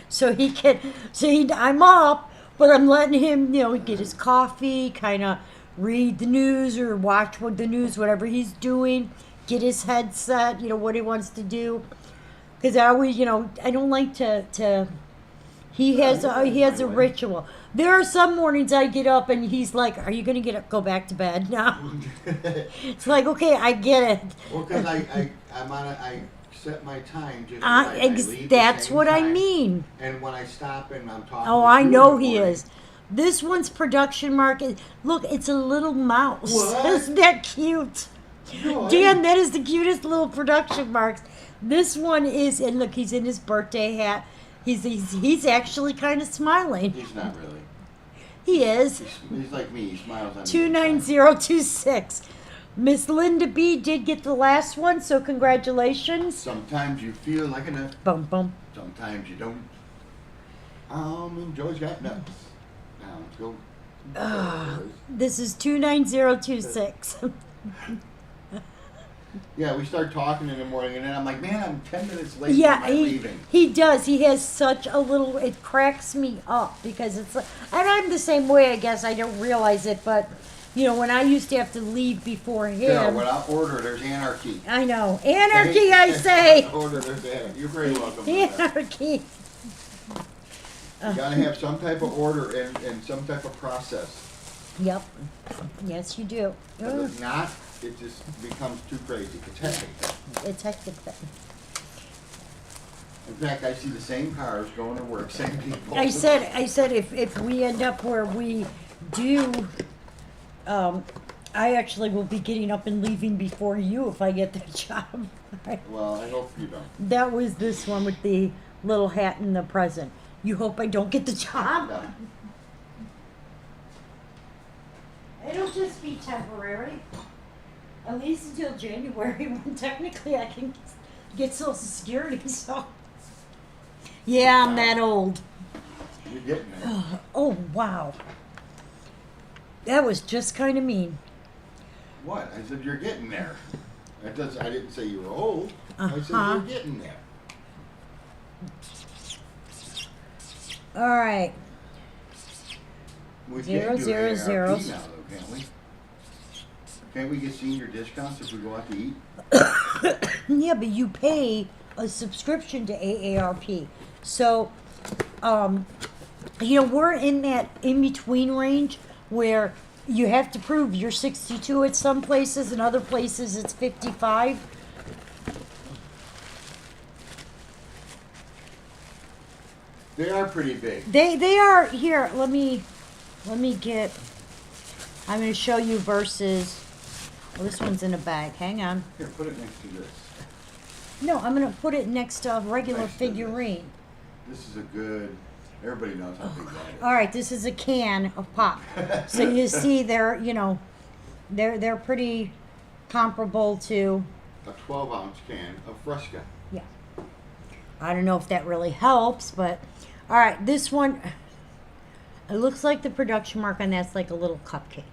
so I'm up, but I'm letting him, get his coffee, kind of read the news or watch the news, whatever he's doing, get his headset, what he wants to do. Because I always, I don't like to. He has a ritual. There are some mornings I get up and he's like, "Are you gonna go back to bed now?" It's like, okay, I get it. Well, because I set my time just right. I leave the That's same what I time, mean. And when I stop and I'm talking Oh, to I you in know the he morning, is. This one's production mark. Look, it's a little mouse. What? Isn't that cute? No, Dan, that is the cutest little production marks. This one is, and look, he's in his birthday hat. He's actually kind of smiling. He's not really. He is. He's like me. He smiles on me. 29026. Miss Linda B did get the last one, so congratulations. Sometimes you feel like a nut. Bum bum. Sometimes you don't. And Joey's got nuts. Now let's go. This is 29026. Yeah, we start talking in the morning, and then I'm like, man, I'm 10 minutes late. Yeah, for my leaving. he does. He has such a little. It cracks me up because it's like, and I'm the same way. I guess I don't realize it, but when I used to have to leave before him. Yeah, without order, there's anarchy. I know anarchy. I say Order, there's anarchy. You're very welcome. for that. anarchy. You gotta have some type of order and some type of process. Yep. Yes, you do. 'Cause if not, it just becomes too crazy. It's hectic. It's hectic. In fact, I see the same cars going to work, same people. I said if we end up where we do, I actually will be getting up and leaving before you if I get the job. Well, I hope you don't. That was this one with the little hat and the present. You hope I don't get the job? No. It'll just be temporary. At least until January, when technically I can get Social Security, so. Yeah, I'm that old. You're getting there. Oh, wow. That was just kind of mean. What? I said you're getting there. I didn't say you were old. I said Uh-huh. you're getting there. All right. We Zero, can do zero, AARP zeros. now, though, can't we? Can't we get senior discounts if we go out to eat? Yeah, but you pay a subscription to AARP. So, we're in that in between range where you have to prove you're 62 at some places, and other places it's 55. They are pretty big. They are here. Let me get. I'm going to show you versus. Well, this one's in a bag. Hang on. Here, put it next to this. No, I'm going to put it next to a regular Next to this. figurine. This is a good. Everybody knows how big that is. All right, this is a can of pop. So you see, they're they're pretty comparable to. A 12-ounce can of Fresca. Yeah. I don't know if that really helps, but all right, this one. It looks like the production mark on that's like a little cupcake.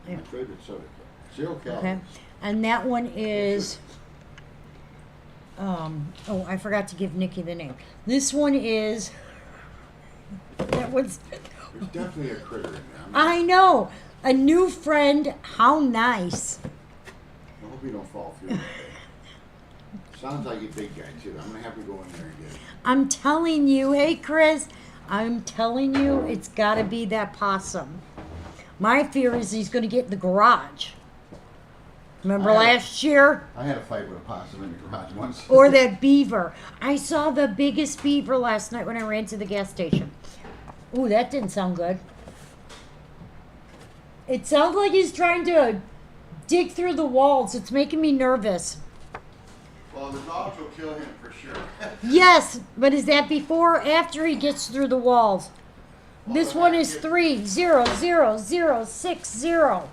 My favorite soda cup. 0 calories. Okay, and that one is. Oh, I forgot to give Nikki the name. This one is. That was. There's definitely a critter in there. I know. A new friend. How nice. I hope you don't fall through. Sounds like a big guy too. I'm gonna have to go in there again. I'm telling you, hey Chris, I'm telling you, it's got to be that possum. My fear is he's going to get in the garage. Remember last year? I had a fight with a possum in the garage once. Or that beaver. I saw the biggest beaver last night when I ran to the gas station. Ooh, that didn't sound good. It sounds like he's trying to dig through the walls. It's making me nervous. Well, the dogs will kill him for sure. Yes, but is that before or after he gets through the walls? This one is 3000060.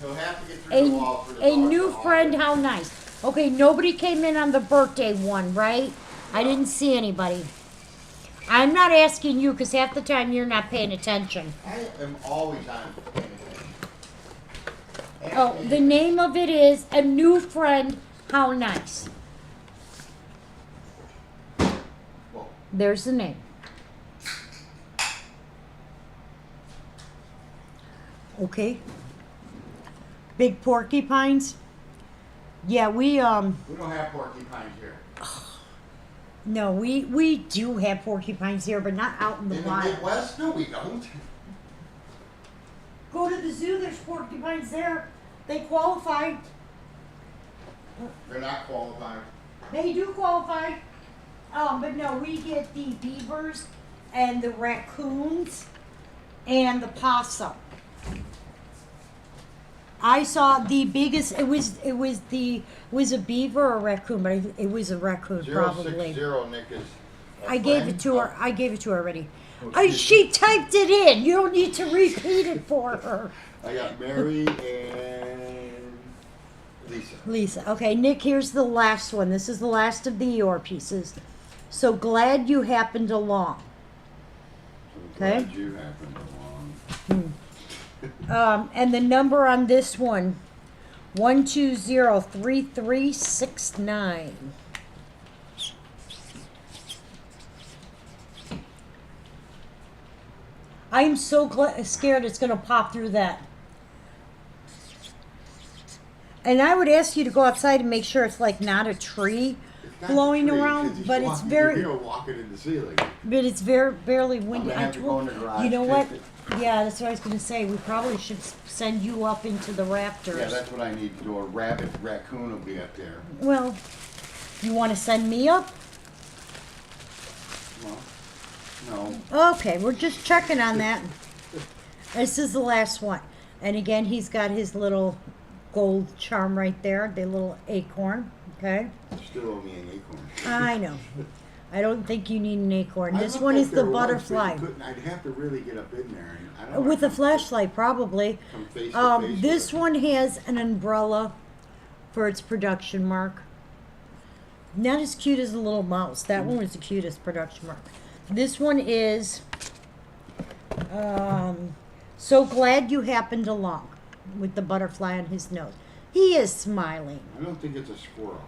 He'll have to get through the wall for the A dogs new to friend, haul how nice. Okay, nobody came in on the birthday one, right? I didn't see anybody. I'm not asking you because half the time you're not paying attention. it. I am always on paying attention. Oh, the name of it is A New Friend, How Nice. Whoa. There's the name. Okay. Big porcupines. Yeah, we We don't have porcupines here. no, we do have porcupines here, but not out in the In the wild. Midwest? No, we don't. Go to the zoo, there's porcupines there. They qualify. They're not qualified. They do qualify. But no, we get the beavers and the raccoons and the possum. I saw the biggest. It was a beaver or a raccoon, but it was a raccoon probably. 060, Nick is. I gave it to her. I gave it to her already. Oh, She typed it in. You don't need to repeat it for her. I got Mary and Lisa. Lisa. Okay, Nick, here's the last one. This is the last of the Eeyore pieces. So glad you happened along. So Okay. glad you happened along. And the number on this one, 1203369. I am so scared it's going to pop through that. And I would ask you to go outside and make sure it's like not a tree It's not blowing the tree, 'cause around, he's but it's walking- very, You're walking in the ceiling. but it's very barely windy. gonna have to go in the garage, you know take what? it. Yeah, that's what I was going to say. We probably should send you up into the rafters. Yeah, that's what I need to do. A rabbit raccoon will be up there. Well, you want to send me up? Well, no. Okay, we're just checking on that. This is the last one. And again, he's got his little gold charm right there, the little acorn. Okay? You still owe me an acorn. I know. I don't think you need an acorn. I This looked one like is the there was, but you butterfly. couldn't- I'd have to really get up in there. And I don't With a wanna flashlight, probably. come face to face This with it. one has an umbrella for its production mark. Not as cute as the little mouse. That one was the cutest production mark. This one is so glad you happened along with the butterfly on his nose. He is smiling. I don't think it's a squirrel.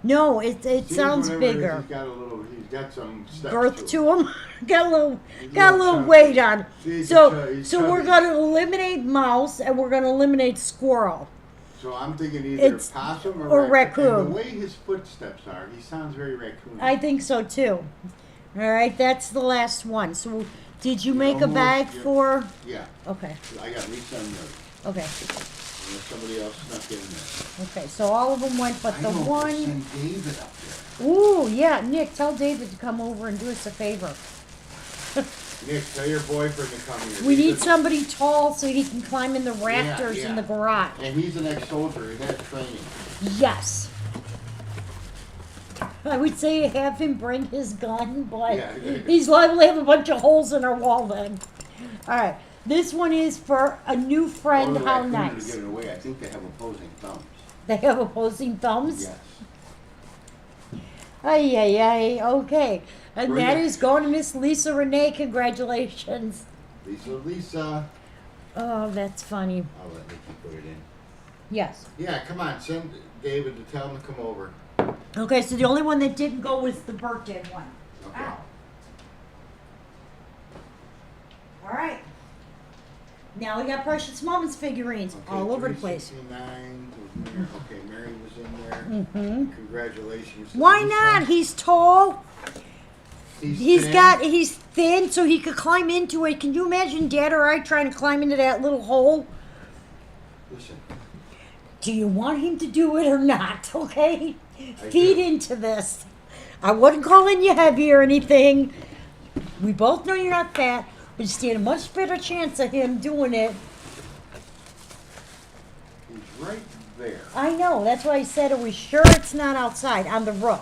No, it Seems sounds whatever it is, bigger. he's got some steps Girth to him. to him. got a little He's little chubby. weight on him. See, he's So he's we're chubby. gonna eliminate mouse and we're gonna eliminate squirrel. So I'm thinking either It's- possum or And raccoon. the way his footsteps are, he sounds very raccoon. I think so too. All right, that's the last one. So did you make a almost- bag yeah. for? Yeah, Okay. I got Lisa and Mary. Okay. Unless somebody else snuck in there. Okay. So all of them went, but I the know, one. send David up there. Ooh, yeah, Nick, tell David to come over and do us a favor. Nick, tell your boyfriend to come here. We He's need a- somebody tall so he can climb in the rafters in yeah. the garage. And he's an ex-soldier. He has training. Yes. I would say have him bring his gun, but Yeah. he's liable to have a bunch of holes in our wall then. All right. This one is for a new friend. Or the How raccoon nice. To give it away. I think they have opposing thumbs. They have opposing thumbs? Yes. Ay, ay, ay. Okay. And Bring that it. is going to Miss Lisa Renee. Congratulations. Lisa. Oh, that's funny. I'll let Nikki put it in. Yes. Yeah, come on. Send David to tell him to come over. Okay, so the only one that didn't go was the birthday one. Okay. Ow. All right. Now we got Precious Moments figurines Okay, all over the place. 369 was Mary. Okay, Mary was in there. Mm-hmm. Congratulations. to Why Lisa. not? He's tall. He's thin. He's thin, so he could climb into it. Can you imagine Dad or I trying to climb into that little hole? Listen, Do you want him to do it or not? Okay? I Feed do. into this. I wasn't calling you heavy or anything. We both know you're not fat, but you stand a much better chance of him doing it. he's right there. I know. That's why I said, are we sure it's not outside on the roof?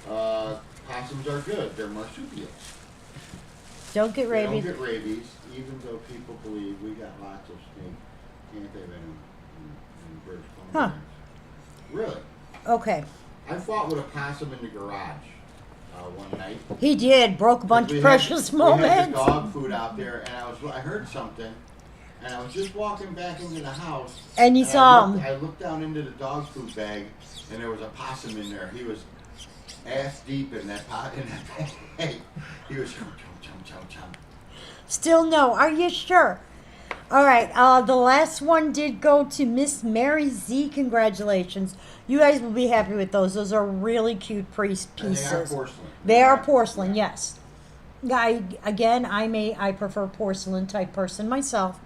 Possums are good. They're marsupials. Don't get They don't rabies. get rabies, even though people believe we got lots of snake anti-venom in British Huh. Columbia. Really? Okay. I fought with a possum in the garage one night. He did. Broke a bunch We of had- precious We had the moments. dog food out there, and I heard something, and I was just walking back into the house. And you saw him. I looked down into the dog food bag, and there was a possum in there. He was ass deep in that bag. He was chum chum chum chum chum. Still no. Are you sure? All right. The last one did go to Miss Mary Z. Congratulations. You guys will be happy with those. Those are really cute pieces. And they are porcelain. They are porcelain, Yeah. yes. I prefer porcelain type person myself.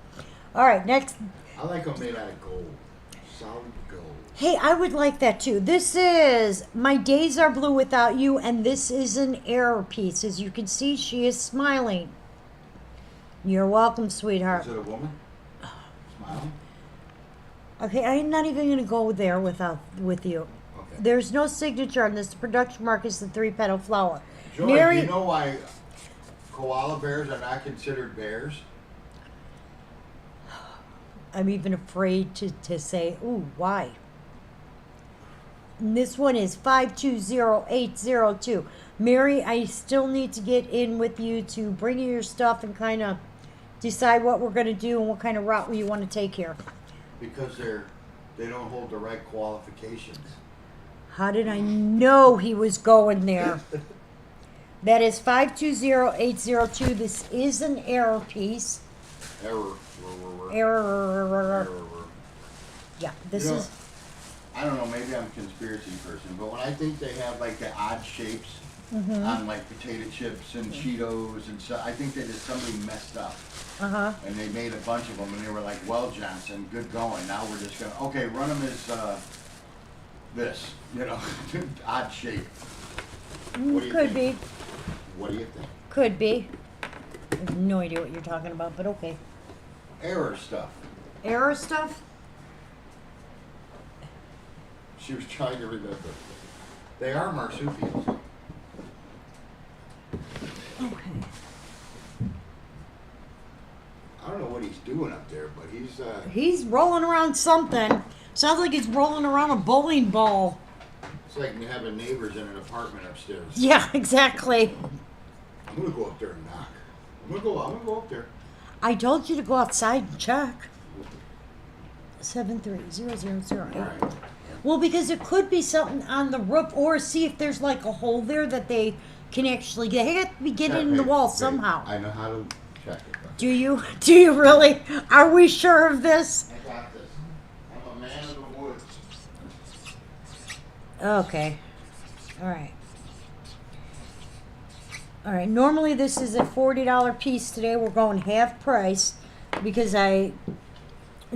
All right, next. I like them made out of gold, solid gold. Hey, I would like that too. This is My Days Are Blue Without You, and this is an error piece. As you can see, she is smiling. You're welcome, sweetheart. Is it a woman? Smiling? Okay, I'm not even going to go there with you. Okay. There's no signature on this. The production mark is the 3-petal flower. Joy, Mary, do you know why koala bears are not considered bears? I'm even afraid to say, ooh, why? And this one is 520802. Mary, I still need to get in with you to bring you your stuff and kind of decide what we're going to do and what kind of route you want to take here. Because they don't hold the right qualifications. How did I know he was going there? That is 520802. This is an error piece. Error. Error. Yeah, this You know, is. I don't know, maybe I'm a conspiracy person, but when I think they have like the odd shapes Mm-hmm. on like potato chips and Cheetos and stuff, I think that is somebody messed up. Uh-huh. And they made a bunch of them and they were like, well, Johnson, good going. Now we're just going to, okay, run them as this, you know, odd shape. What do you Could think? be. What do you think? Could be. I have no idea what you're talking about, but okay. Error stuff. Error stuff? She was trying to remember. They are marsupials. Okay. I don't know what he's doing up there, but He's rolling around something. Sounds like he's rolling around a bowling ball. it's like having neighbors in an apartment upstairs. Yeah, exactly. I'm gonna go up there and knock. I'm gonna go up there. I told you to go outside and check. 73000. All right. Well, because it could be something on the roof, or see if there's like a hole there that they can actually get. They have to be getting in the wall somehow. I know how to check it. Do you? Do you really? Are we sure of this? I got this. I'm a man of the woods. Okay. All right. All right. Normally this is a $40 piece. Today we're going half price because I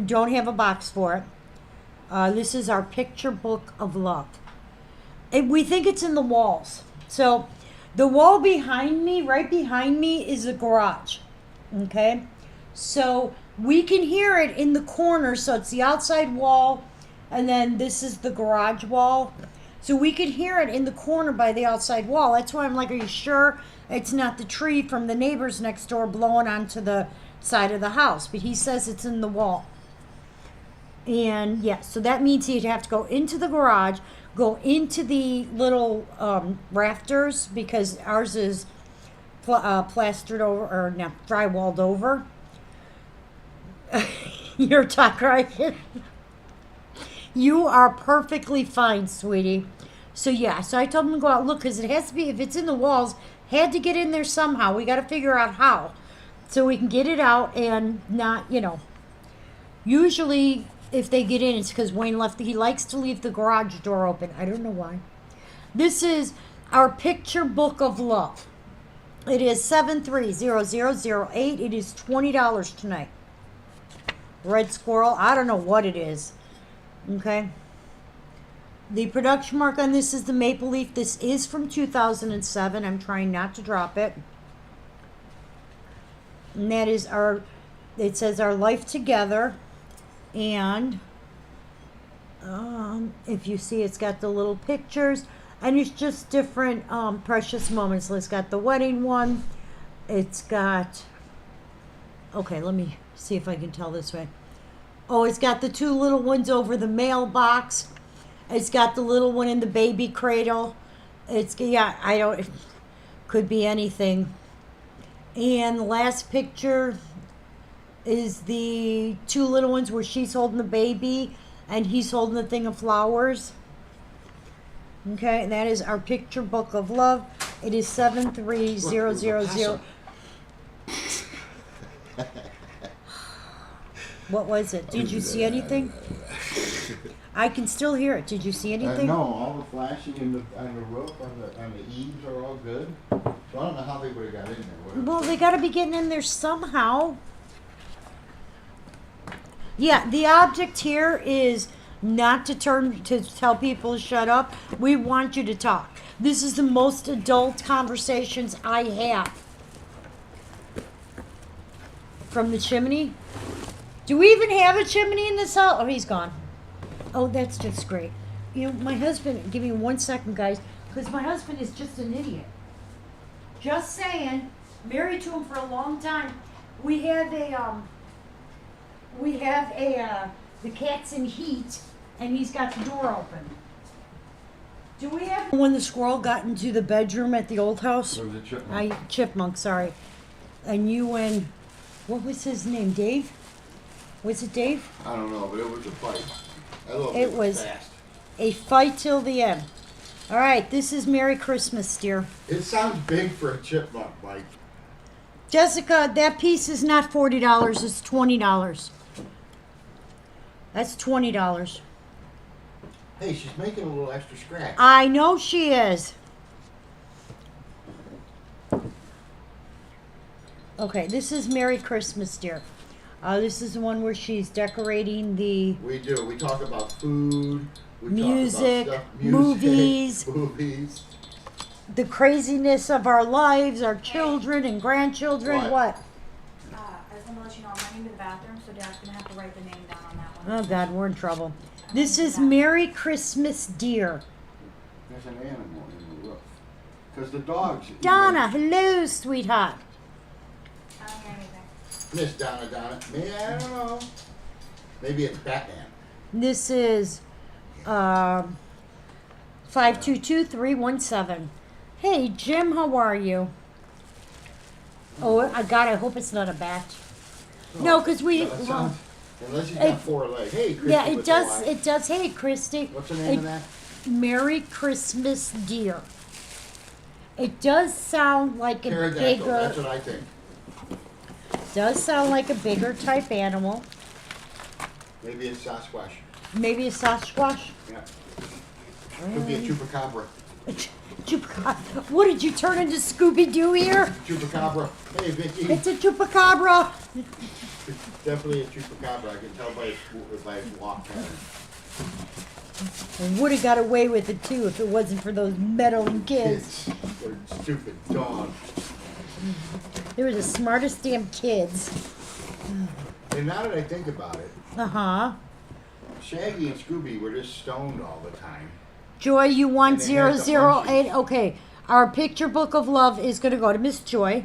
don't have a box for it. This is our picture book of love. We think it's in the walls. So the wall behind me, right behind me, is a garage. Okay? So we can hear it in the corner. So it's the outside wall, and then this is the garage wall. So we could hear it in the corner by the outside wall. That's why I'm like, are you sure it's not the tree from the neighbors next door blowing onto the side of the house? But he says it's in the wall. And yeah, so that means he'd have to go into the garage, go into the little rafters, because ours is plastered over, or no, drywalled over. You're talking right. You are perfectly fine, sweetie. So yeah, so I told him to go out look, because it has to be, if it's in the walls, had to get in there somehow. We got to figure out how, so we can get it out and not, usually if they get in, it's because Wayne left. He likes to leave the garage door open. I don't know why. This is our picture book of love. It is 730008. It is $20 tonight. Red Squirrel. I don't know what it is. Okay. The production mark on this is the maple leaf. This is from 2007. I'm trying not to drop it. And that is it says our life together. And if you see, it's got the little pictures, and it's just different precious moments. It's got the wedding one. It's got, okay, let me see if I can tell this way. Oh, it's got the two little ones over the mailbox. It's got the little one in the baby cradle. It could be anything. And the last picture is the two little ones where she's holding the baby and he's holding the thing of flowers. Okay, and that is our picture book of love. It is 73000. What was it? Did you see anything? I can still hear it. Did you see anything? No, all the flashing on the roof, on the eaves are all good. So I don't know how they would have got in there. Well, they got to be getting in there somehow. Yeah, the object here is not to tell people to shut up. We want you to talk. This is the most adult conversations I have. From the chimney. Do we even have a chimney in this house? Oh, he's gone. Oh, that's just great. My husband, give me 1 second, guys, because my husband is just an idiot. Just saying, married to him for a long time. We have the cat's in heat, and he's got the door open. Do we have when the squirrel got into the bedroom at the old house? There was a chipmunk. Chipmunk, sorry. And you and what was his name? Dave? Was it Dave? I don't know, but it was a fight. It was fast. A fight till the end. All right, this is Merry Christmas, dear. It sounds big for a chipmunk, Mike. Jessica, that piece is not $40. It's $20. That's $20. Hey, she's making a little extra scratch. I know she is. Okay, this is Merry Christmas, dear. This is the one where she's decorating the We do. We talk about food. We music, talk about stuff, movies, movies. the craziness of our lives, our children and grandchildren. What? I just want to let you know I'm running to the bathroom, so Dad's going to have to write the name down on that one. Oh, God, we're in trouble. This is Merry Christmas, dear. There's an animal in the roof. Because the dogs. Donna, hello, sweetheart. I don't hear anything. Miss Donna. Maybe, I don't know. Maybe it's Batman. This is 522317. Hey, Jim, how are you? Oh, God, I hope it's not a bat. No, because we... That sounds, Unless he's It- got 4 legs. Hey, Christy. Yeah, it with does. the Y. It does. Hey, Christy. What's the name of that? Merry Christmas, dear. It does sound like a Pterodactyl. bigger. That's what I think. Does sound like a bigger type animal. Maybe it's Sasquatch. Maybe a Sasquatch. Yeah. Could be a chupacabra. Chupacabra. What did you turn into, Scooby Doo here? Chupacabra. Hey, Vicky. It's a chupacabra. It's definitely a chupacabra. I can tell by its walk pattern. And would have got away with it too if it wasn't for those meddling kids. They're stupid dogs. They were the smartest damn kids. And now that I think about it, Uh-huh. Shaggy and Scooby were just stoned all the time. Joy, you want And they had the 008? Okay. Our picture book of love is going to go to Miss Joy.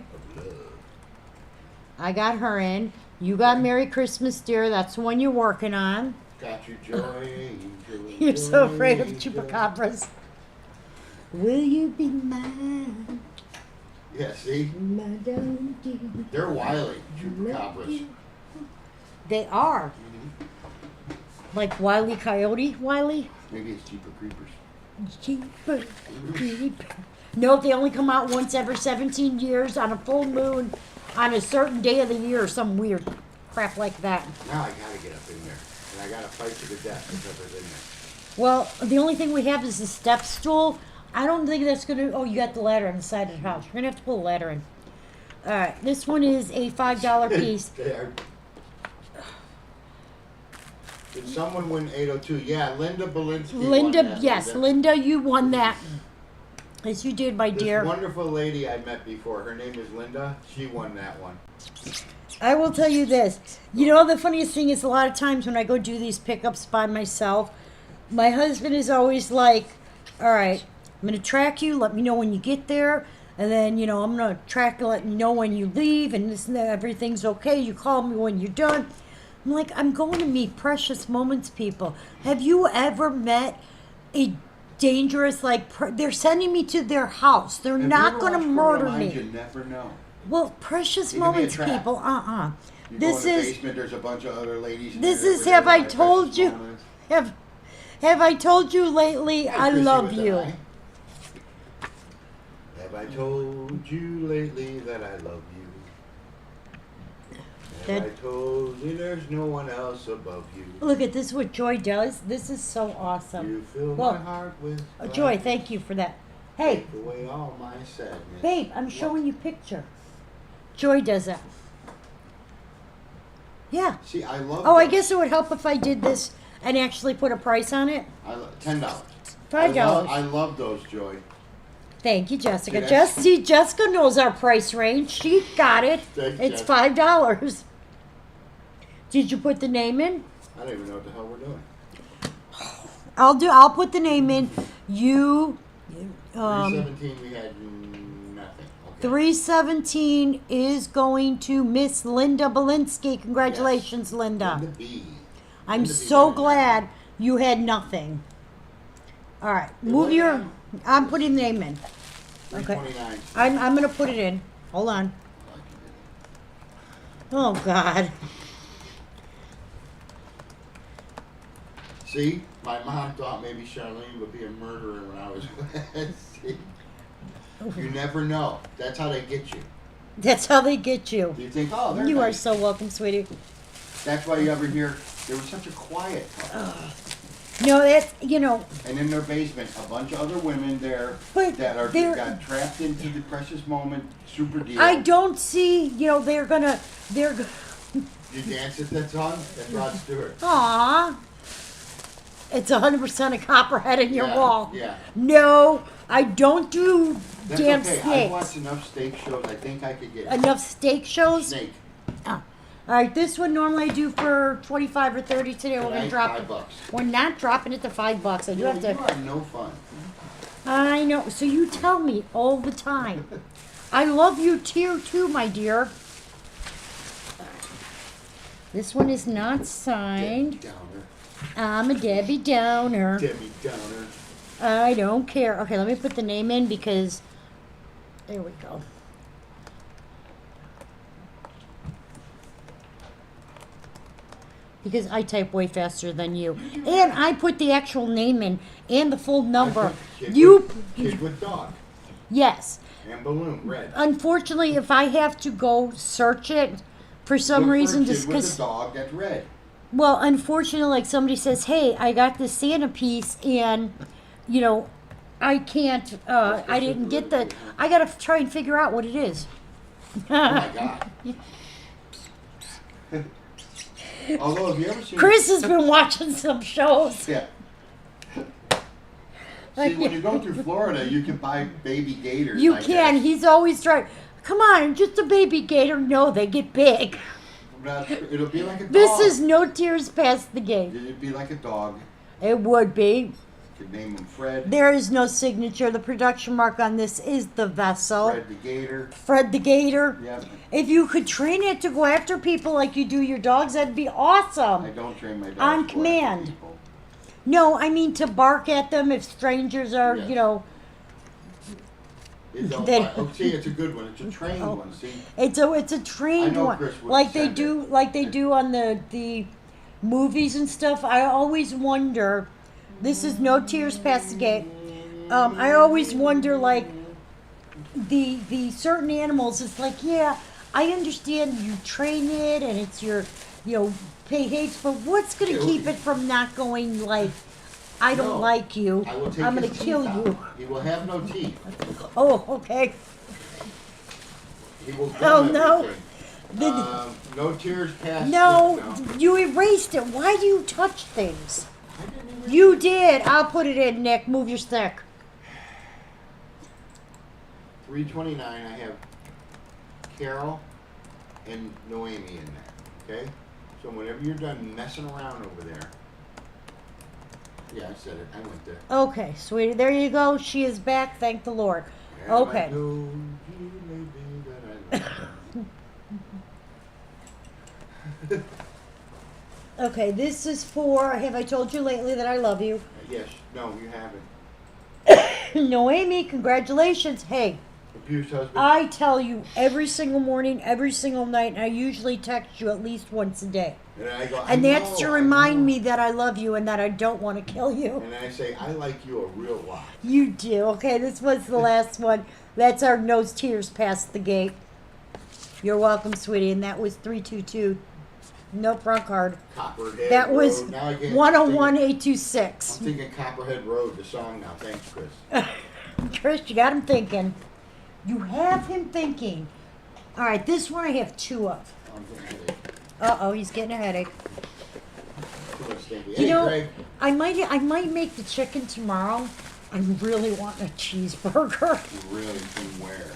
I got her in. You got Merry Christmas, dear. That's the one you're working on. Got you, Joy. You're so afraid of chupacabras. Will you be mine? Yeah, see? My darling dear? They're wily, chupacabras. They are. Like Wile E. Coyote, Wiley? Maybe it's Jeepers Creepers. Jeepers Creepers. No, they only come out once every 17 years on a full moon on a certain day of the year or some weird crap like that. Now I gotta get up in there. And I gotta fight to the death because it's in there. Well, the only thing we have is the step stool. I don't think that's going to... Oh, you got the ladder on the side of the house. You're going to have to pull the ladder in. All right, this one is a $5 piece. They are. Did someone win 802? Yeah, Linda Belinsky won Linda, that, yes, Linda, you won that. Yes, you did, my This dear. wonderful lady I met before, her name is Linda. She won that one. I will tell you this. You know, the funniest thing is a lot of times when I go do these pickups by myself, my husband is always like, all right, I'm going to track you. Let me know when you get there. And then, you know, I'm going to track you, let me know when you leave. And this and that, everything's okay. You call me when you're done. I'm like, I'm going to meet precious moments, people. Have you ever met a dangerous, like, they're sending me to their house. They're Have not you going to ever watched murder Criminal Minds? me. You never know. Well, precious It could be a moments, trap. people. You This go in the is, basement, there's a bunch of other ladies in this there is, that have were I there, my told precious you, moments. have I told you lately, Hi, I Chrissy love with the you. eye. Have I told you lately that I love you? Have That- I told you there's no one else above you? Look at this, is what Joy does. This is so awesome. You fill Well, my heart with Joy, gladness, thank you for that. Hey, take away all my sadness. babe, I'm showing you picture. Joy does that. Yeah. See, I love. Oh, I those. guess it would help if I did this and actually put a price on it. $10. $5. I love those, Joy. Thank you, Jessica. See, that's- See, Jessica knows our price range. She got it. Thanks, It's Jess. $5. Did you put the name in? I don't even know what the hell we're doing. I'll put the name in. You 317, we had nothing. Okay. 317 is going to Miss Linda Belinsky. Congratulations, Linda. Linda B. I'm Linda B. so very glad you had nothing. All right, It move was your. on. I'm putting the name in. nice. Okay. 329. I'm gonna put it in. Hold on. Oh God. See, my mom thought maybe Charlene would be a murderer when I was wet. See? You never know. That's how they get you. That's how they get you. You think, oh, they're You are nice. so welcome, sweetie. That's why you ever hear there was such a quiet couple. No, that's And in their basement, a bunch of other women there But that they're- got trapped into the precious moment super deal. I don't see. They're gonna. You dance at that song? That's Rod Stewart. Aw. It's 100% a copperhead in your Yeah, wall. yeah. No, I don't do That's damn okay. I've snakes. watched enough steak shows. I think I could get Enough steak shows. snake. Oh. All right, this one normally I do for 25 or 30 today. We're gonna Tonight, drop it. $5. We're not dropping it to $5. I do have You to. are no fun. I know. So you tell me all the time. I love you too, my dear. This one is not signed. Debbie Downer. I'm a Debbie Downer. Debbie Downer. I don't care. Okay, let me put the name in because there we go. because I type way faster than you. And I put the actual name in and the full number. Kid with dog Yes. and balloon, red. Unfortunately, if I have to go search it for some Look for a reason, kid just with a because, dog that's red. well, unfortunately, like somebody says, hey, I got this Santa piece and, you know, I can't, I didn't get the, I gotta try and figure out what it is. Oh my God. Although, have you ever seen? Chris has been watching some shows. Yeah. See, when you go through Florida, you can buy baby gators. You like can. that. He's always trying. Come on, just a baby gator. No, they get big. It'll be like a dog. This is no tears past the gate. It'd be like a dog. It would be. You could name him Fred. There is no signature. The production mark on this is the vessel. Fred the Gator. Fred the Gator. Yeah. If you could train it to go after people like you do your dogs, that'd be awesome. I don't train my dogs On to go after command. people. No, I mean to bark at them if strangers are, Yes. you know. It don't They- bite. Oh, see, it's a good one. It's a trained Oh. one. See, It's a trained I know one, Chris would like they send do, it. like they do on the movies and stuff. I always wonder. This is no tears past the gate. I always wonder, like the certain animals. It's like, yeah, I understand you train it and it's your, you know, pay hates, but what's gonna keep it from not going like, I don't No, like you. I will take I'm gonna his teeth kill out. you. He will have no teeth. Oh, okay. He will Oh, gum no. everything. The- No tears past. No, No. you erased it. Why do you touch things? I didn't even- You did. I'll put it in, Nick. Move your stick. 329. I have Carole and Noemi in there. Okay. So whenever you're done messing around over there. Yeah, I said it. I went there. Okay, sweetie. There you go. She is back. Thank the Lord. And I Okay. know you may be that I love. Okay, this is for, have I told you lately that I love you? Yes. No, you haven't. Noemi, congratulations. Hey, Abused husband. I tell you every single morning, every single night, and I usually text you at least once a day. And I go. And I that's know, to I remind know. me that I love you and that I don't want to kill you. And I say, I like you a real lot. You do. Okay, this was the last one. That's our nose tears past the gate. You're welcome, sweetie. And that was 322. Nope, wrong card. Copperhead That Road. was Now I get- 101826. I'm thinking Copperhead Road, the song now. Thanks, Chris. Chris, you got him thinking. You have him thinking. All right, this one I have two of. I'm getting a headache. Uh-oh, he's getting a headache. Too much stinky. You Hey, know, Greg. I might make the chicken tomorrow. I really want a cheeseburger. Really, from where?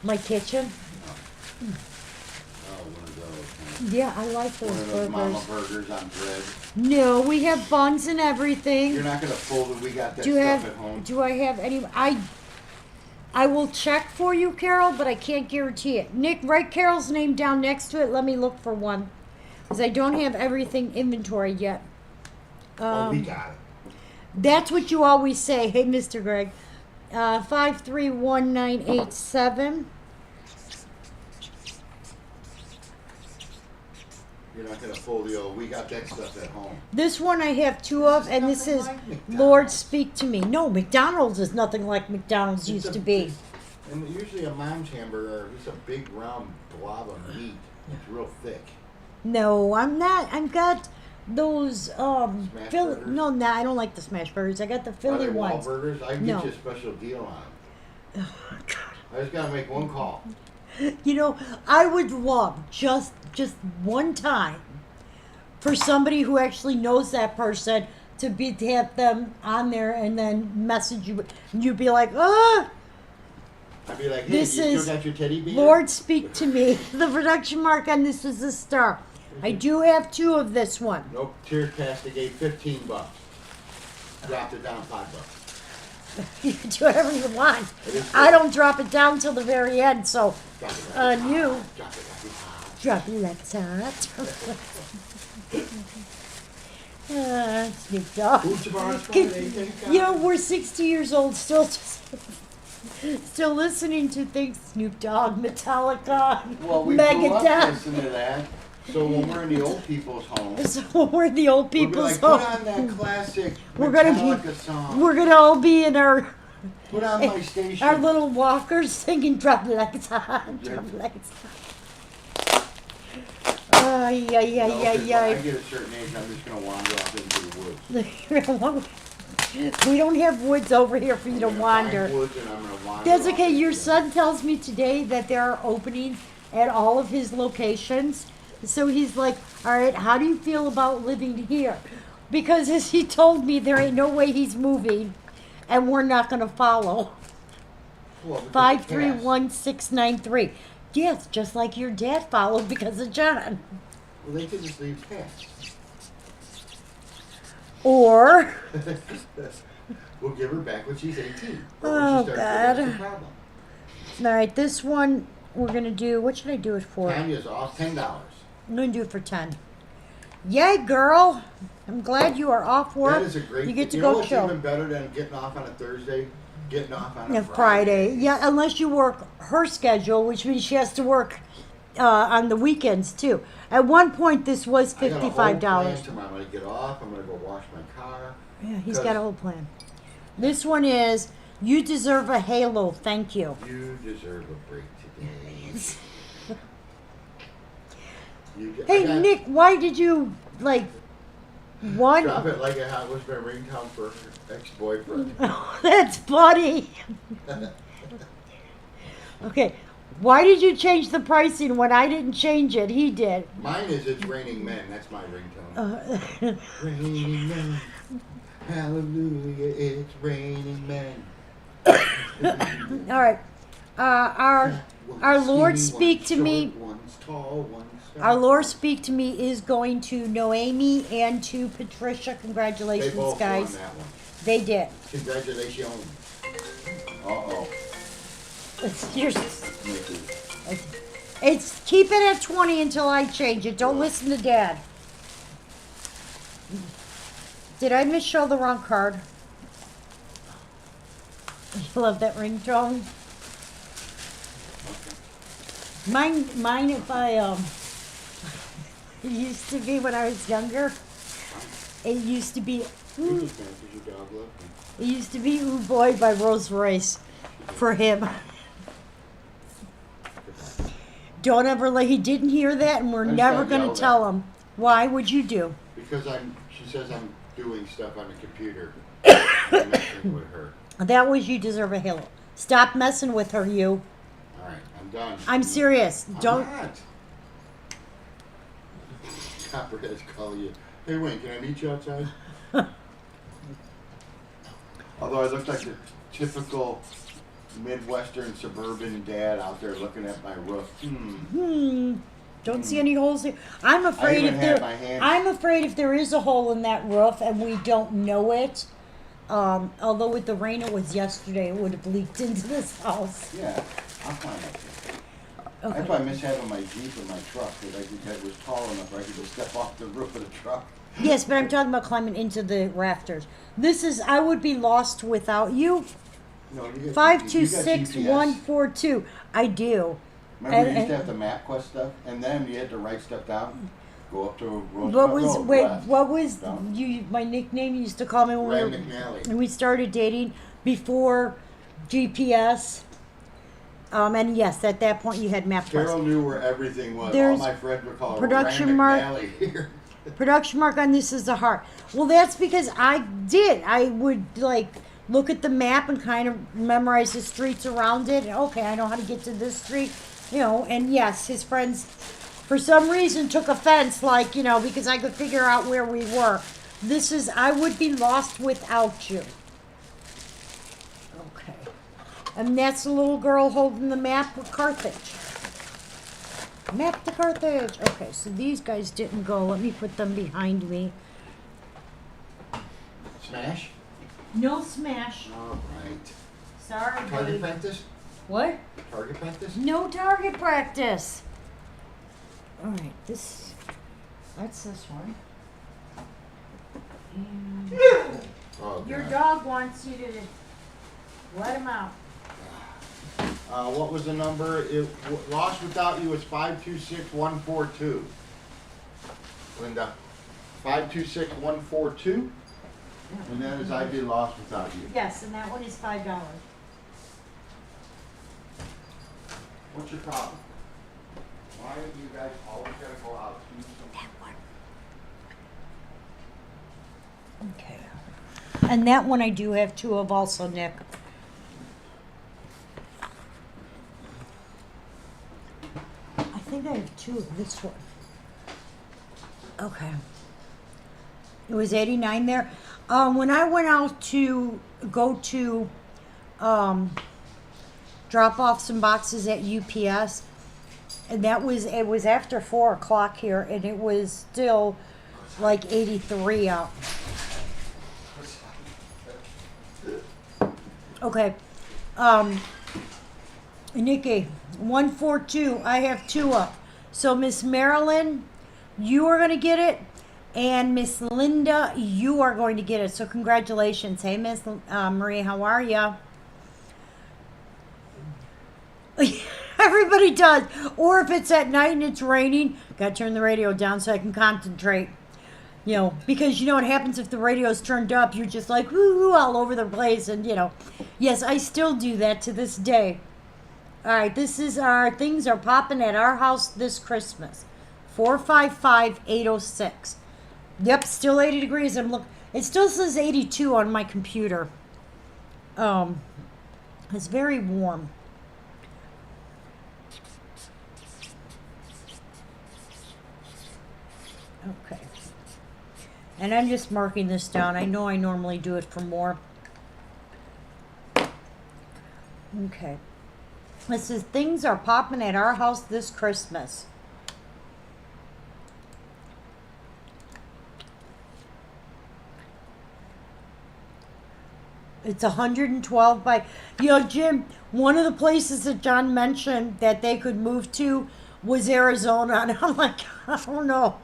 My kitchen. Oh, one of those. Yeah, I like those One of those mama burgers. burgers on bread. No, we have buns and everything. You're not gonna fold it. We got that Do you stuff have? at home. Do I have any? I will check for you, Carol, but I can't guarantee it. Nick, write Carol's name down next to it. Let me look for one, because I don't have everything inventory yet. Oh, we got it. That's what you always say. Hey, Mr. Greg. 531987. You're not gonna fold the old. We got that stuff at home. This one I have two of, and this is Nothing like McDonald's. Lord Speak to Me. No, McDonald's is nothing like McDonald's It's used a to be. big- And usually a mom's hamburger, it's a big round blob of meat. It's real thick. No, I'm not. I've got those Smash Philly. burgers? No, I don't like the smash burgers. I got the Are Philly they ones. Wahlburgers? I can No. get you a special deal on them. Oh, God. I just gotta make one call. You know, I would love just one time for somebody who actually knows that person to have them on there and then message you. You'd be like, oh, I'd be like, hey, This you is still got your teddy bear? Lord, speak to me. The production mark on this is a star. I do have two of this one. Nope, tears past the gate, $15. Dropped it down $5. You can do whatever you want. It is I good. don't drop it down till the very end, so Drop it like on it's you. hot. Drop it like it's hot. Drop it like that. Snoop Dogg. Food tomorrow's Friday, thank God. You know, we're 60 years old, still listening to things Snoop Dogg, Metallica, Well, we grew up Megadeth. listening to that. So when we're in the old people's home, So we're the old we'll be people's like, put home. on that classic We're gonna be- Metallica song. We're gonna all be in our Put on my station. our little walkers singing "Drop Like On, Yeah. Drop Like On." Ay, ay, You know, ay, 'cause when I ay, get a certain age, I'm just gonna wander off into the woods. ay. We don't have woods over here for you to I'm gonna find wander. woods and I'm gonna wander That's off okay. into Your them. son tells me today that there are openings at all of his locations. So he's like, all right, how do you feel about living here? Because as he told me, there ain't no way he's moving and we're not going to follow. Well, because of 531-693. Yes, just like your dad followed because of John. Well, they could just leave past. Or, We'll give her back when she's 18. Or Oh, when she starts giving us God. a problem. all right, this one we're going to do, what should I do it for? Tanya's off $10. I'm going to do it for 10. Yay, girl. I'm glad you are off work. That is a great. You get to know go what's chill. even better than getting off on a Thursday? Getting off on a Yeah, Friday. Yeah, unless you work her schedule, which means she has to work on the weekends too. At one point, this was I got a whole $55. plan tomorrow. I'm gonna get off. I'm gonna go wash my car. Yeah, he's got a whole plan. This one is, you deserve a halo, thank you. You deserve a break today. I Hey, got- Nick, why did you, like, one? Drop it like it was my ringtone for her ex-boyfriend. That's funny. Okay, why did you change the pricing when I didn't change it? He did. Mine is It's Raining Men. That's my ringtone. Raining men. Hallelujah, it's raining men. All right. Our Lord Skinny, speak one's to me. short, One's tall, one's fat. Our Lord speak to me is going to Noemi and to Patricia. They Congratulations, both guys. won that one. They did. Congratulations. Uh-oh. It's keep it at 20 until I change it. Don't listen to Dad. Did I misshow the wrong card? You love that ringtone? Mine if I, it used to be when I was younger. It used to be, You just answered your dog left me. it used to be Ooh Boy by Rolls Royce for him. Don't ever let, he didn't hear that and we're I just never got gonna yelled tell him. Why would you do? Because she says I'm doing stuff on the computer. I'm messing with her. That was you deserve a halo. Stop messing with her, you. All right, I'm done. I'm serious. I'm Don't. not. Copperheads call you. Hey, Wayne, can I meet you outside? Although I look like the typical Midwestern suburban dad out there looking at my roof. Don't see any holes here. I'm afraid even if had there. my hands- I'm afraid if there is a hole in that roof and we don't know it. Although with the rain it was yesterday, it would have leaked into this house. Yeah, I'll find it. Okay. That's why I miss having my Jeep and my truck, because that was tall enough where I could just step off the roof of the truck. Yes, but I'm talking about climbing into the rafters. This is. I would be lost without you. No, you got 526142. I do. Remember, you used and- to have the MapQuest stuff, and then you had to write stuff down. Go up to Roosevelt What was Road, wait? left, What was down. you? My nickname you used to call me when Ray we were, McNally. when we started dating before GPS. And yes, at that point you had MapQuest. Carole knew where everything was. There's All my friends would call her production Ray mark. McNally here. Production mark on this is a heart. Well, that's because I did. I would like look at the map and kind of memorize the streets around it. Okay, I know how to get to this street, you know. And yes, his friends, for some reason, took offense, like, you know, because I could figure out where we were. This is, I would be lost without you. Okay. And that's the little girl holding the map of Carthage. Map to Carthage. Okay, so these guys didn't go. Let me put them behind me. Smash? No smash. All right. Sorry, Target buddy. practice? What? Target practice? No target practice. All right, that's this one. And Oh, your God. dog wants you to let him out. What was the number? Lost Without You was 526142. Linda. 526142. And that is I'd be lost without you. Yes, and that one is $5. What's your problem? Why do you guys always gotta go out to some? Okay. And that one I do have two of also, Nick. I think I have two of this one. Okay. It was 89 there. When I went out to go to drop off some boxes at UPS, and it was after 4 o'clock here, and it was still like 83 out. Okay. Nikki, 142, I have two up. So Miss Marilyn, you are going to get it. And Miss Linda, you are going to get it. So congratulations. Hey, Miss Marie, how are ya? Everybody does. Or if it's at night and it's raining, got to turn the radio down so I can concentrate. You know, because you know what happens if the radio's turned up, you're just like, woo, all over the place. And, you know, yes, I still do that to this day. All right, this is our things are popping at our house this Christmas. 455-806. Yep, still 80 degrees. It still says 82 on my computer. It's very warm. Okay. And I'm just marking this down. I know I normally do it for more. Okay. It says things are popping at our house this Christmas. It's 112 by, you know, Jim, one of the places that John mentioned that they could move to was Arizona. And I'm like, I don't know.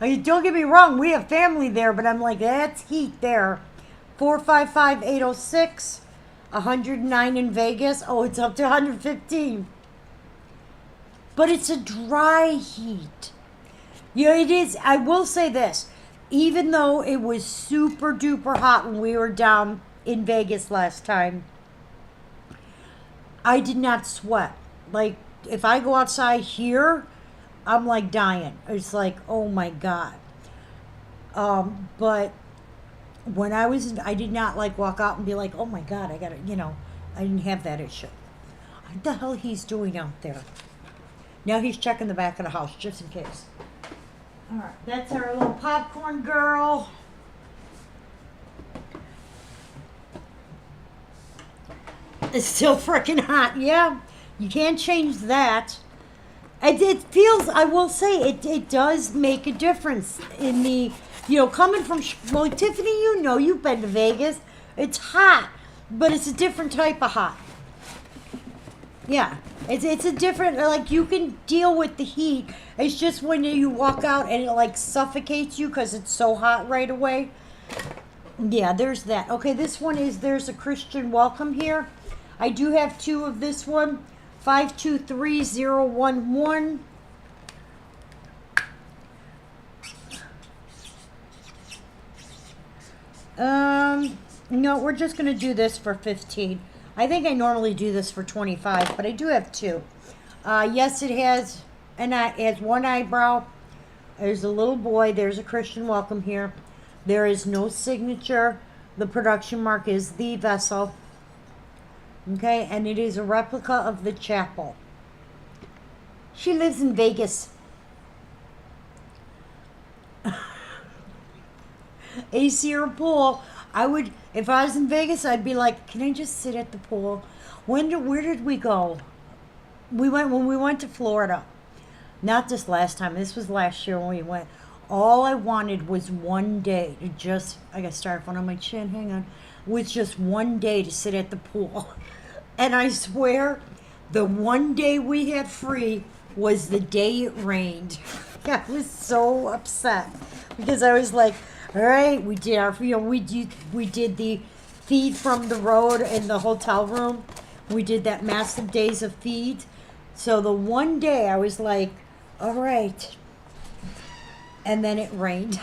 I mean, don't get me wrong, we have family there, but I'm like, that's heat there. 455-806, 109 in Vegas. Oh, it's up to 115. But it's a dry heat. You know, it is. I will say this. Even though it was super duper hot when we were down in Vegas last time, I did not sweat. Like, if I go outside here, I'm like dying. It's like, oh my God. But when I did not like walk out and be like, oh my God, I gotta, you know, I didn't have that issue. What the hell he's doing out there? Now he's checking the back of the house just in case. All right, that's our little popcorn girl. It's still freaking hot. Yeah, you can't change that. It feels, I will say, it does make a difference in the, you know, coming from, well, Tiffany, you know, you've been to Vegas. It's hot, but it's a different type of hot. Yeah, it's a different, like, you can deal with the heat. It's just when you walk out and it, like, suffocates you because it's so hot right away. Yeah, there's that. Okay, this one is, there's a Christian welcome here. I do have two of this one. 523011. No, we're just going to do this for 15. I think I normally do this for 25, but I do have two. Yes, it has one eyebrow. There's a little boy. There's a Christian welcome here. There is no signature. The production mark is the vessel. Okay, and it is a replica of the chapel. She lives in Vegas. AC or pool. I would, if I was in Vegas, I'd be like, can I just sit at the pool? Where did we go? When we went to Florida. Not this last time. This was last year when we went. All I wanted was one day to just, I got styrofoam on my chin, hang on. Was just one day to sit at the pool. And I swear, the one day we had free was the day it rained. I was so upset because I was like, all right, we did our, you know, we did the feed from the road in the hotel room. We did that massive days of feed. So the one day I was like, all right, and then it rained.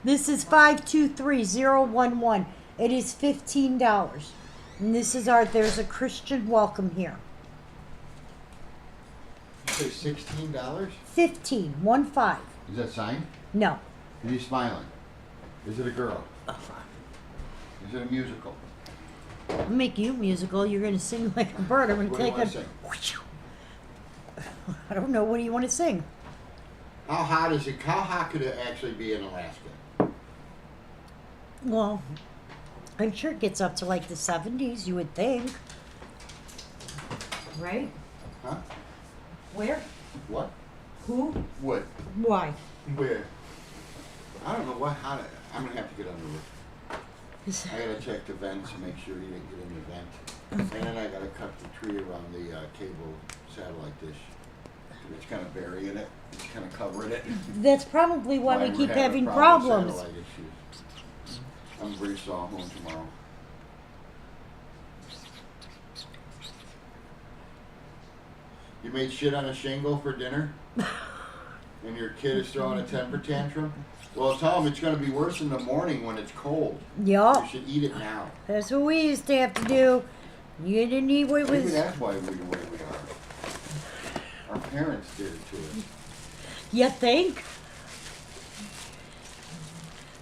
This is 523011. It is $15. And this is there's a Christian welcome here. You say $16? 15. Is that signed? No. Is he smiling? Is it a girl? Is it a musical? I'll make you musical. You're going to sing like a bird. I'm going to What do you take wanna a. sing? I don't know. What do you want to sing? How hot is it? How hot could it actually be in Alaska? Well, I'm sure it gets up to like the 70s, you would think. Right? Huh? Where? What? Who? What? Why? Where? I don't know what. How? I'm gonna have to get on the roof. I gotta check the vents and make sure he didn't get in the vent. And then I gotta cut the tree around the cable satellite dish. It's kind of burying it. It's kind of covering it. That's probably why we we're keep having with problems. satellite issues. I'm pretty sure I'm home tomorrow. You made shit on a shingle for dinner? And your kid is throwing a temper tantrum? Well, tell him it's going to be worse in the morning when it's cold. Yup. You should eat it now. That's what we used to have to do. You didn't eat what Maybe was. that's why we're the way we are. Our parents did it to us. You think?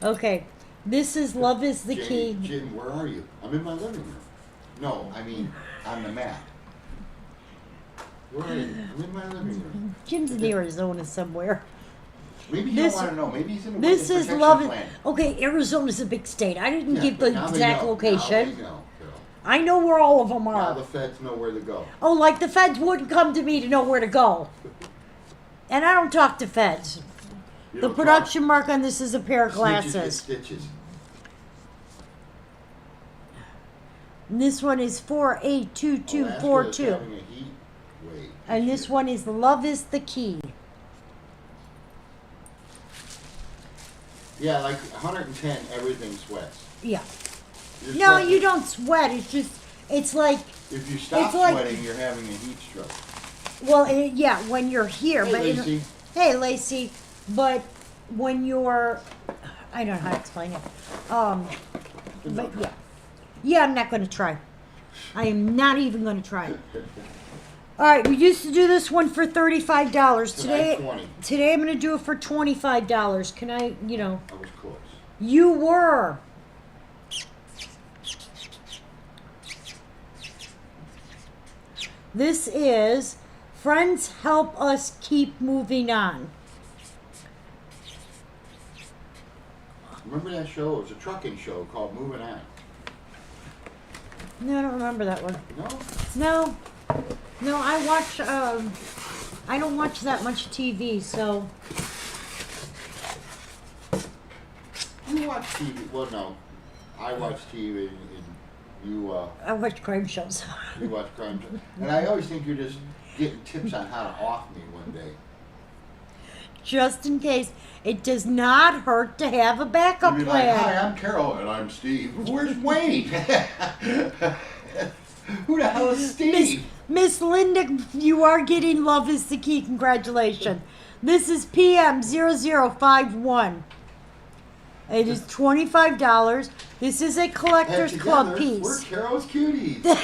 Okay. This is Love is the Key. Jim, where are you? I'm in my living room. No, I mean on the mat. Where are you? I'm in my living room. Jim's in Arizona somewhere. Maybe you This- don't want to know. Maybe he's in a This witness is protection Love is. plan. Okay, Arizona's a big state. I didn't Yeah, give but the now they exact know. location. Now they know, Carol. I know where all of them Now are. the feds know where to go. Oh, like the feds wouldn't come to me to know where to go. And I don't talk to feds. You The don't production mark on this is a pair of talk- snitches get glasses. stitches. And this one is 482242. Alaska is having a heat wave And this year. one is Love is the Key. Yeah, like 110, everything sweats. Yeah. You're No, sweating. you don't sweat. It's like, If you stop it's like- sweating, you're having a heat stroke. well, yeah, when you're here. Hey, but Lacey. Hey, Lacey. But when you're, I don't know how to explain it. But yeah. Yeah, I'm not going to try. I am not even going to try. All right, we used to do this one for $35. Tonight, 20. Today I'm going to do it for $25. Can I, I was close. You were. This is Friends Help Us Keep Moving On. Remember that show? It was a trucking show called Moving On. No, I don't remember that one. No? No, I watch, I don't watch that much TV, so. You watch TV. Well, no. I watch TV and you, I watch crime shows. you watch crime shows. And I always think you're just getting tips on how to off me one day. Just in case. It does not hurt to have a backup You'd be like, plan. hi, I'm Carol. And I'm Steve. Where's Wayne? Who the hell is Steve? Miss Linda, you are getting Love is the Key. Congratulations. This is PM0051. It is $25. This is a collector's And club together, We're piece. Carol's Cuties.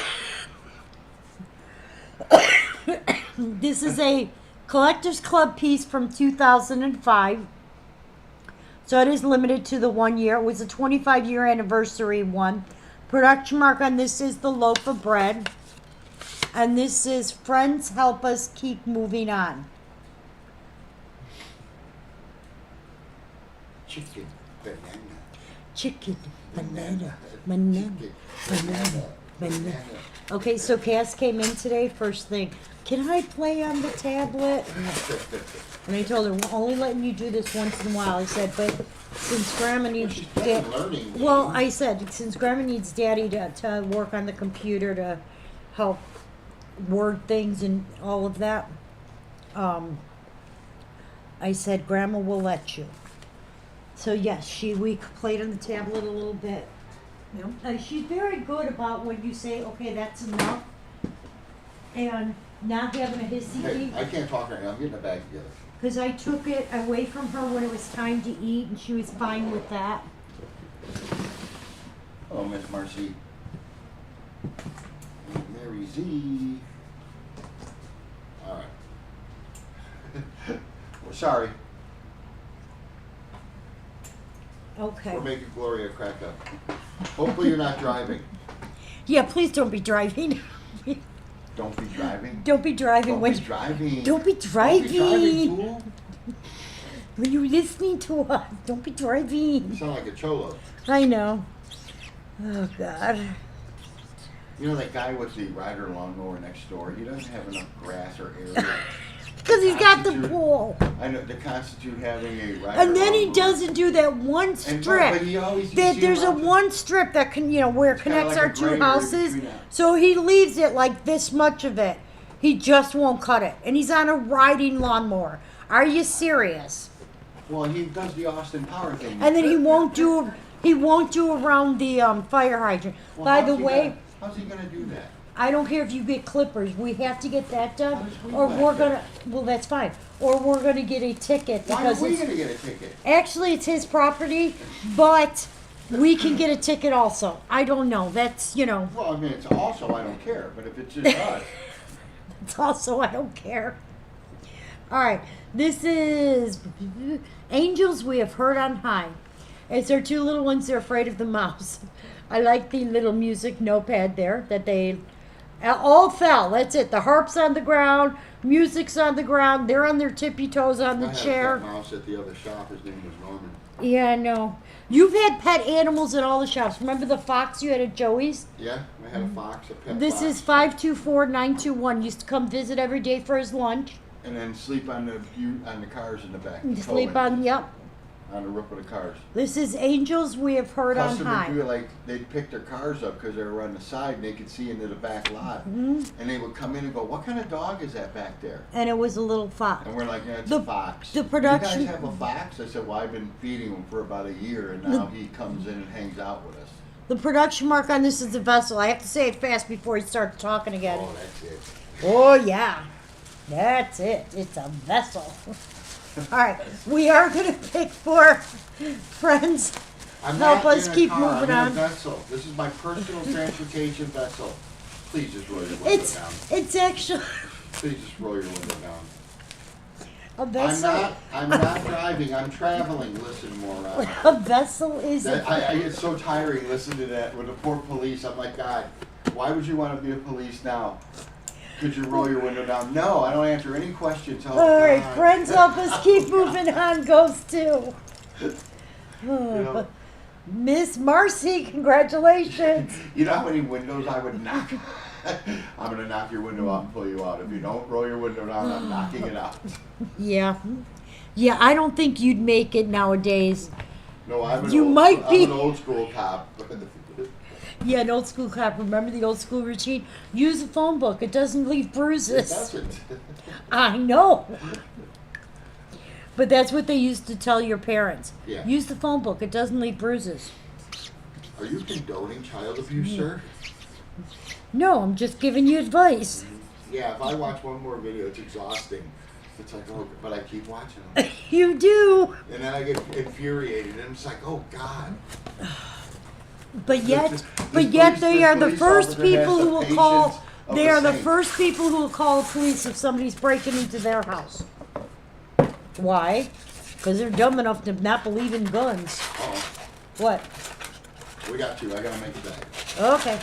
This is a collector's club piece from 2005. So it is limited to the 1 year. It was a 25-year anniversary one. Production mark on this is the loaf of bread. And this is Friends Help Us Keep Moving On. Chicken, banana. Chicken, banana, banana, banana, banana. Okay, so Cass came in today, first thing. Can I play on the tablet? And I told her, we're only letting you do this once in a while. I said, but since Grandma needs She's dad, learning. well, I said, since Grandma needs Daddy to work on the computer to help word things and all of that, I said, Grandma will let you. So yes, we played on the tablet a little bit. She's very good about when you say, okay, that's enough, and not having a hissy Hey, fit. I can't talk right now. I'm getting a bag together. Because I took it away from her when it was time to eat, and she was fine with that. Oh, Miss Marcy. And Mary Z. All right. We're sorry. Okay. We're making Gloria crack up. Hopefully you're not driving. Yeah, please don't be driving. Don't be driving. Don't be driving Don't when. be driving. Don't be driving. Don't be driving, fool. When you're listening to us, don't be You driving. sound like a cholo. I know. Oh God. You know that guy with the rider lawnmower next door? He doesn't have enough grass or area. Because he's got the Constitute- pool. I know to constitute having a rider. And then he lawnmower. doesn't do that one And strip. but he always you That see there's a him out one strip that can, where it It's kinda connects like our a two gray area houses. between that. So he leaves it like this much of it. He just won't cut it. And he's on a riding lawnmower. Are you serious? Well, he does the Austin Power thing. And then he won't do around the fire hydrant. Well, By how's the he way, gonna- how's he gonna do that? I don't care if you get clippers. We have to get that done, How does we or back we're there? gonna. Well, that's fine. Or we're gonna get a ticket Why are because we it's gonna get a ticket? actually it's his property, but we can get a ticket also. I don't know. That's Well, I mean, it's also I don't care, but if it's just us, it's also I don't care. All right, this is Angels We Have Heard on High. It's our two little ones. They're afraid of the mouse. I like the little music notepad there that they all fell. That's it. The harp's on the ground, music's on the ground. They're on their tippy toes on the I had a chair. pet mouse at the other shop. His name was Norman. Yeah, I know. You've had pet animals at all the shops. Remember the fox you had at Joey's? Yeah, I had a fox, a pet This fox. is 524921. Used to come visit every day for his lunch. And then sleep on the cars in the back. You the sleep towing, on, yep. on the roof of the cars. This is Angels We Have Heard on Customers High. do like they'd pick their cars up because they were on the side and they could see into the back lot, Mhm. and they would come in and go, "What kind of dog is that back there?" And it was a little fox. And we're like, "Yeah, it's The- a fox." the production- You guys have a fox? I said, "Well, I've been feeding him for about a year, and now he comes in and hangs out with us." The production mark on this is a vessel. I have to say it fast before he starts talking again. Oh, that's it. Oh, yeah. That's it. It's a vessel. All right. We are going to pick four friends. I'm Help not us in a keep car, moving I'm on. in a vessel. This is my personal transportation vessel. Please just roll your window It's down. it's actually Please just roll your window down. a vessel. I'm not driving. I'm traveling. Listen, moron. A vessel is That, a, I get so tiring listening to that with the poor police. I'm like, God, why would you want to be a police now? Could you roll your window down? No, I don't answer any questions. Oh, all right. God. Friends, help us keep moving on. Goes to know- Miss Marcy. Congratulations. You know how many windows I would knock? I'm going to knock your window out and pull you out. If you don't roll your window down, I'm knocking it out. Yeah. Yeah, I don't think you'd make it nowadays. No, I'm You might be- I'm an old school cop. Yeah, an old school cop. Remember the old school routine? Use a phone book. It doesn't leave It bruises. doesn't. I know. But that's what they used to tell your parents. Yeah. Use the phone book. It doesn't leave bruises. Are you condoning child abuse, sir? No, I'm just giving you advice. Yeah, if I watch one more video, it's exhausting. It's like, oh, but I keep watching them. You do. And then I get infuriated, and it's like, oh, God. But yet, This they are the police first officer people has who the will call. patience of They a are the saint. first people who will call the police if somebody's breaking into their house. Why? Because they're dumb enough to not believe in guns. Oh, What? we got you. I got to make it back. Okay.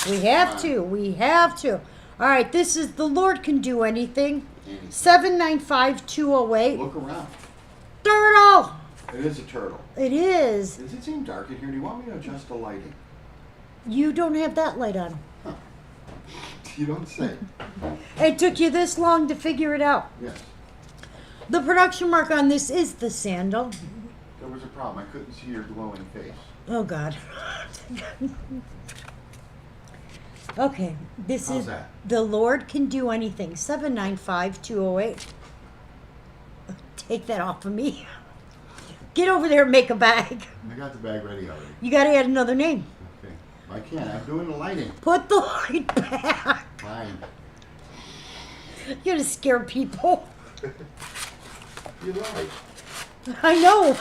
We have Come on. to. We have to. All right. This is The Lord Can Do Anything. Anything. 795-208. Look around. Turtle! It is a turtle. It is. Does it seem dark in here? Do you want me to adjust the lighting? You don't have that light on. You don't say. It took you this long to figure it out. Yes. The production mark on this is the sandal. There was a problem. I couldn't see your glowing face. Oh, God. Okay. This How's is that? The Lord Can Do Anything. 795-208. Take that off of me. Get over there and make a bag. I got the bag ready already. You got to add another name. Okay. I can't. I'm doing the lighting. Put the light back. Fine. You're going to scare people. You lied. I know,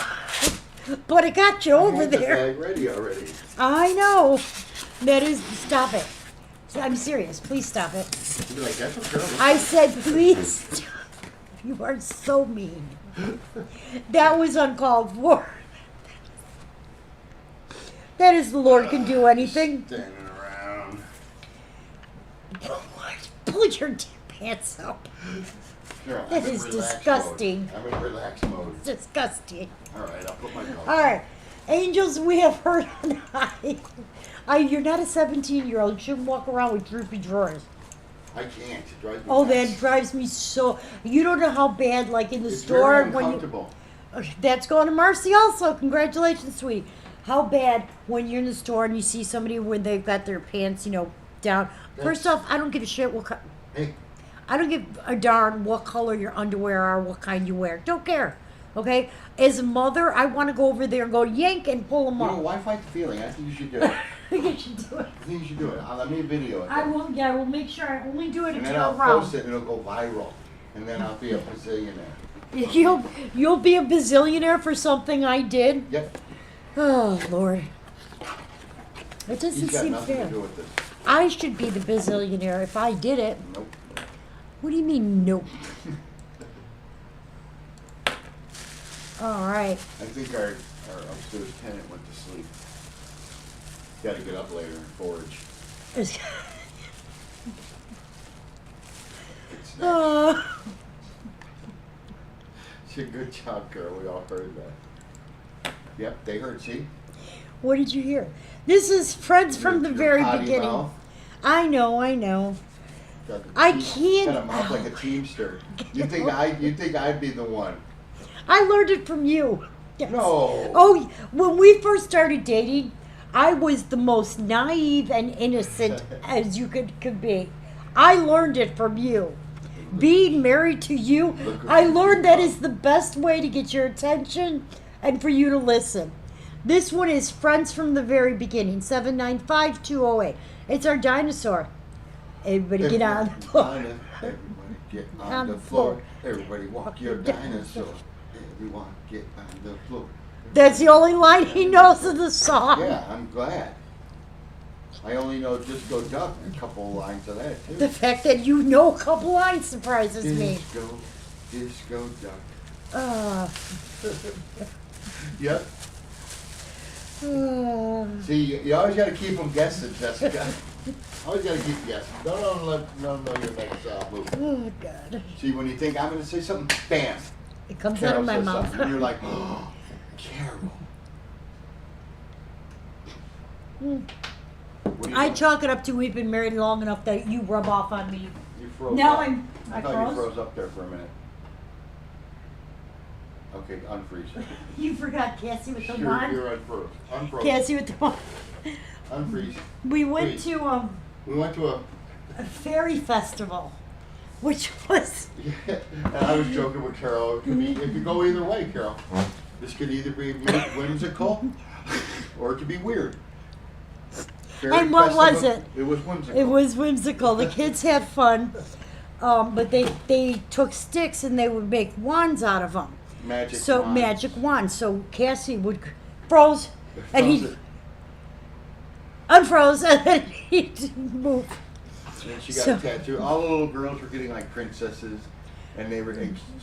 but it got you over I had the there. bag ready already. I know. That is, stop it. I'm serious. Please stop it. You'd be like, that's what Carole. I said, please stop. You are so mean. That was uncalled for. That is, the Lord can do anything. Standing around. Pull your damn pants up. Carole, That I'm in is relax disgusting. Mode. I'm in relax mode. Disgusting. All right, I'll put my gloves. All right. Angels, we have heard on high. You're not a 17-year-old. You shouldn't walk around with droopy drawers. I can't. It drives me Oh, nuts. that drives me so. You don't know how bad, like in the It's store, very when you. uncomfortable. That's going to Marcy also. Congratulations, sweetie. How bad when you're in the store and you see somebody when they've got their pants, down. First That's- off, I don't give a shit what. Hey, I don't give a darn what color your underwear are, what kind you wear. Don't care. Okay? As a mother, I want to go over there and go yank and pull them you know, up. why fight the feeling? I think you should do it. You should do it. I think you should do it. Let me video it. I will. Yeah, I will make sure I only do it And if then you're I'll around. post it and it'll go viral. And then I'll be a bazillionaire. You'll be a bazillionaire for something I did. Yep. Oh Lord, it doesn't He's got seem nothing fair. to do with this. I should be the bazillionaire if I did it. Nope. What do you mean, nope? All right. I think our upstairs tenant went to sleep. Gotta get up later and forage. It's- It's next. Oh. Good job, Carole. We all heard that. Yep, they heard. See? What did you hear? This is friends from the Your very potty beginning. mouth. I know. Got the I team- can't- Got a mouth like a teamster. You think I'd be the one? I learned it from you. Yes. No. Oh, when we first started dating, I was the most naive and innocent as you could be. I learned it from you. Being married to you, Look what I you learned that become. is the best way to get your attention and for you to listen. This one is Friends from the Very Beginning, 795-208. It's our dinosaur. Everybody get on the floor. Everybody get On on the the floor. floor. Everybody walk your dinosaur. Everyone get on the floor. That's the only line he knows of the song. Yeah, I'm glad. I only know Just Go Duck and a couple lines of that too. The fact that you know a couple lines surprises me. Disco Duck. Uh, Yep. uh, See, you always got to keep them guessing, Jessica. Always got to keep guessing. Don't let them know your next move. oh, God. See, when you think I'm going to say something, bam, It comes Carole out of my says mouth. something. And you're like, oh, Carole. What do you I do? chalk it up to we've been married long enough that you rub off on me. You froze Now up. I thought froze? you froze up there for a minute. Okay, unfreeze. You forgot Cassie with the You're wand. unfroze. Unfroze. Cassie with the wand. Unfreeze. We went Freeze. to We went to a fairy festival, which was and I was joking with Carole. It could go either way, Carole. This could either be whimsical or it could be weird. Fairy And what was festival, it? It was whimsical. it was whimsical. The kids had fun, but they took sticks and they would make wands out of them. magic. So wand. magic wand. So Cassie would froze, and Froze he it. unfroze, and then he'd move. And she got So- a tattoo. All the little girls were getting like princesses, and they were.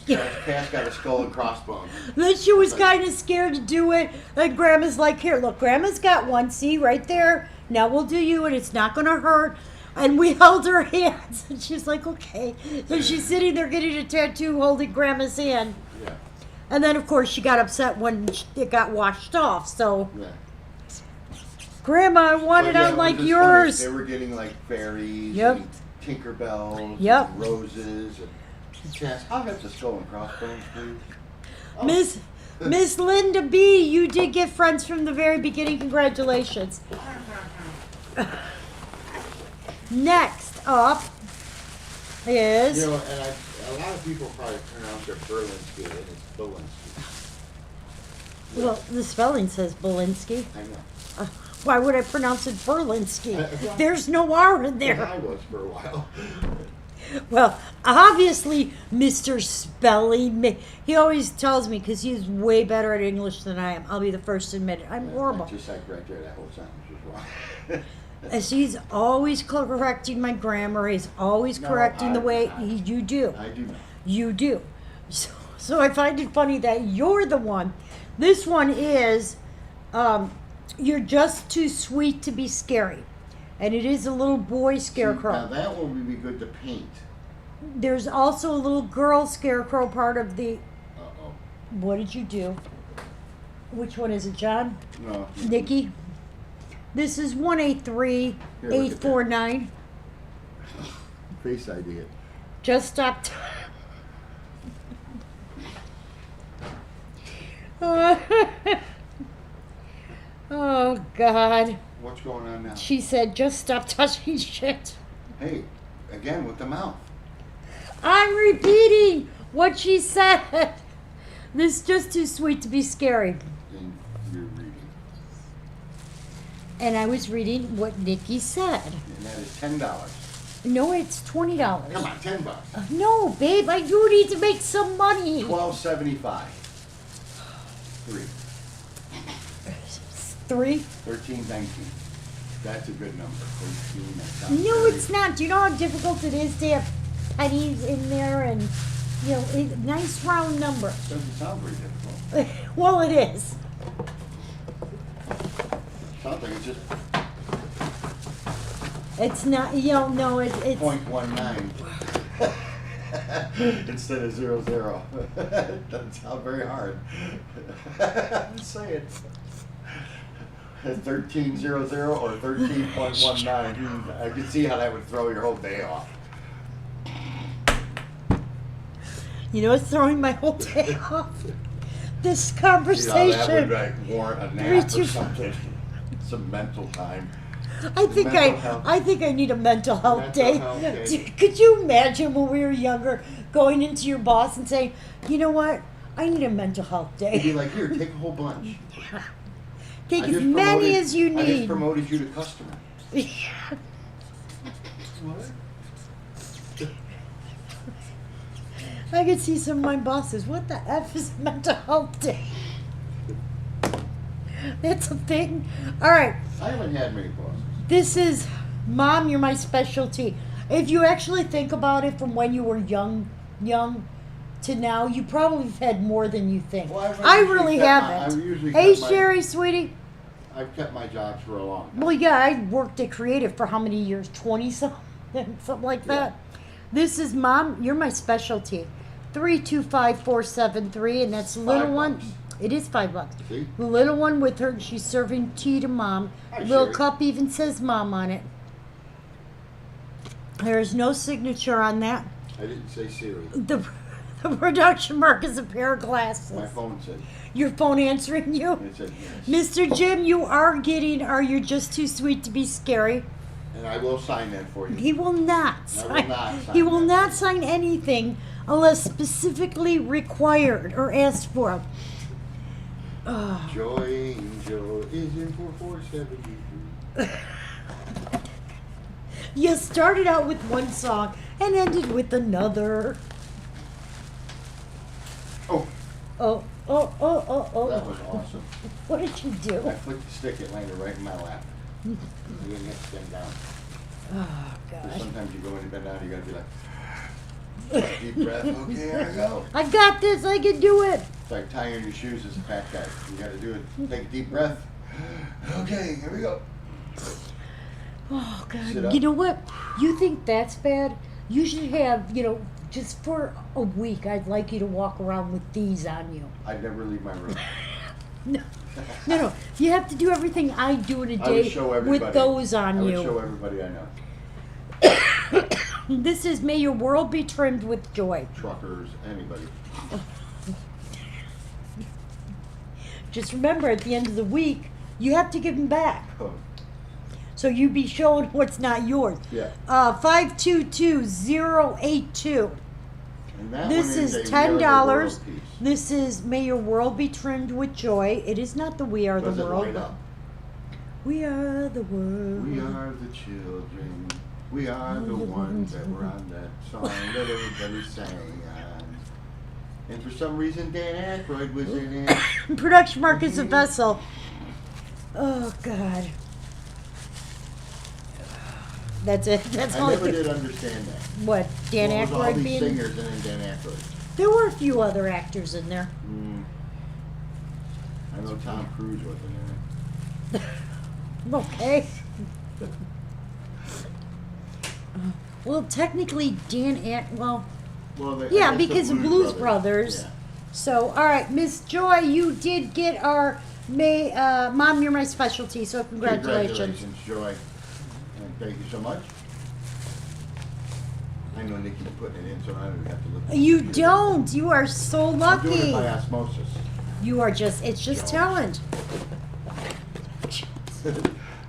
Yeah. Cass got a skull and crossbones. Then she was kind of scared to do it. And Grandma's like, "Here, look, Grandma's got one. See right there. Now we'll do you, and it's not gonna hurt." And we held her hands, and she's like, "Okay." So she's sitting there getting a tattoo, holding Grandma's hand. Yeah. And then, of course, she got upset when it got washed off. So, Yeah. Grandma, I want But it yeah, on was like just yours. funny. They were getting like fairies Yep. and Tinkerbells Yep. and roses and Cass, I'll have the skull and crossbones, please. Oh. Miss Linda B, you did get friends from the very beginning. Congratulations. Next up is You know, and a lot of people probably pronounce it Berlinski and it's Bolinsky. well, the spelling says Belinsky. I know. Why would I pronounce it Berlinsky? Well- There's no R in Yeah, there. I was for a while. Well, obviously, Mr. Spelling, he always tells me, because he's way better at English than I am. I'll be the first to admit it. I'm horrible. Just like right there, that whole sentence was wrong. As he's always correcting my grammar. He's always No, correcting the way I- you do. I do not. You do. So I find it funny that you're the one. This one is, you're just too sweet to be scary. And it is a little boy scarecrow. Now that one would be good to paint. There's also a little girl scarecrow part of the. Uh-oh. What did you do? Which one is it, John? No. Nikki? This is 183849. Face ID it. Just stop. Oh, God. What's going on now? She said, just stop touching shit. Hey, again with the mouth. I'm repeating what she said. This is just too sweet to be scary. And you're reading. And I was reading what Nikki said. And that is $10. No, it's $20. Come on, $10. No, babe, I do need to make some money. $12.75. 3. 3? 13.19. That's a good number. 13. That sounds No, very- it's not. Do you know how difficult it is to have pennies in there and, nice round number. Doesn't sound very difficult. Well, it is. Sounds like it's just It's not, no, it's. 0.19 instead of 00. Doesn't sound very hard. Let's say it. 1300 or 13.19. I can see how that would throw your whole day off. It's throwing my whole day off. This You know, conversation. that would like warrant a nap or 3, 2, something. Some mental time. I think Mental health. I think I need a mental health Mental day. health day. Could you imagine when we were younger going into your boss and saying, you know what, I need a mental health He'd be day. like, here, take a whole bunch. Take I as just many promoted- as you I just need. promoted you to customer. What? I could see some of my bosses. What the F is mental health day? That's a thing. All right. I haven't had many bosses. This is, Mom, you're my specialty. If you actually think about it from when you were young to now, you probably have had more than you think. Well, I've I usually really kept haven't. I've usually Hey, kept my- Sherry, sweetie. I've kept my jobs for a long time. Well, yeah, I worked at Creative for how many years? 20 something, something like that. This is, Mom, you're my specialty. 325473, and that's little one. $5. It is $5. See? The little one with her, she's serving tea to Mom. Hi, Little Sherry. cup even says Mom on it. There is no signature on that. I didn't say Siri. The production mark is a pair of glasses. My phone said. Your phone answering you? It said yes. Mr. Jim, you are getting Are You Just Too Sweet to Be Scary? And I will sign that for you. He will not I sign. will not sign He will that. not sign anything unless specifically required or asked for. Joy Angel is in for 473. You started out with one song and ended with another. Oh, Oh, oh, oh, oh, oh. that was awesome. What did you do? I flicked the stick, it landed right in my lap. I didn't have to bend down. Oh, 'Cause gosh. sometimes you go in and bend down, you gotta be like, deep breath, okay, here I go. I got this. I can do it. It's like tying your shoes as a fat guy. You gotta do it. Take a deep breath. Okay, here we go. Oh, Sit God. up. You know what? You think that's bad? You should have, just for a week, I'd like you to walk around with these on you. I'd never leave my room. No. No. You have to do everything I do in a I would day show everybody. with those on I would you. show everybody I know. This is May Your World Be Trimmed with Joy. Truckers, anybody. Just remember, at the end of the week, you have to give them back. Oh, So you be showing what's not yours. yeah. 522082. And that This one is a $10. We Are the World piece. This is May Your World Be Trimmed with Joy. It is not the We Are Does the it World. light up? We are the world. We are the children. We are the ones that were on that song that everybody sang on. And for some reason, Dan Aykroyd was in it. Production mark is a vessel. Oh God. That's it. That's I all. never did understand that. What Dan Well, it was all Aykroyd these being? singers and then Dan Aykroyd. There were a few other actors in there. I know Tom Cruise wasn't in it. Okay. Well, technically, well, Well, I yeah, guess the because of Blues Brothers. Yeah. So, all right, Miss Joy, you did get our Mom, You're My Specialty. So, congratulations. Congratulations, Joy. And thank you so much. I know Nikki's putting it in, so I don't have to look. At the You computer. don't. You are so I'm doing lucky. it by osmosis. You are it's just talent.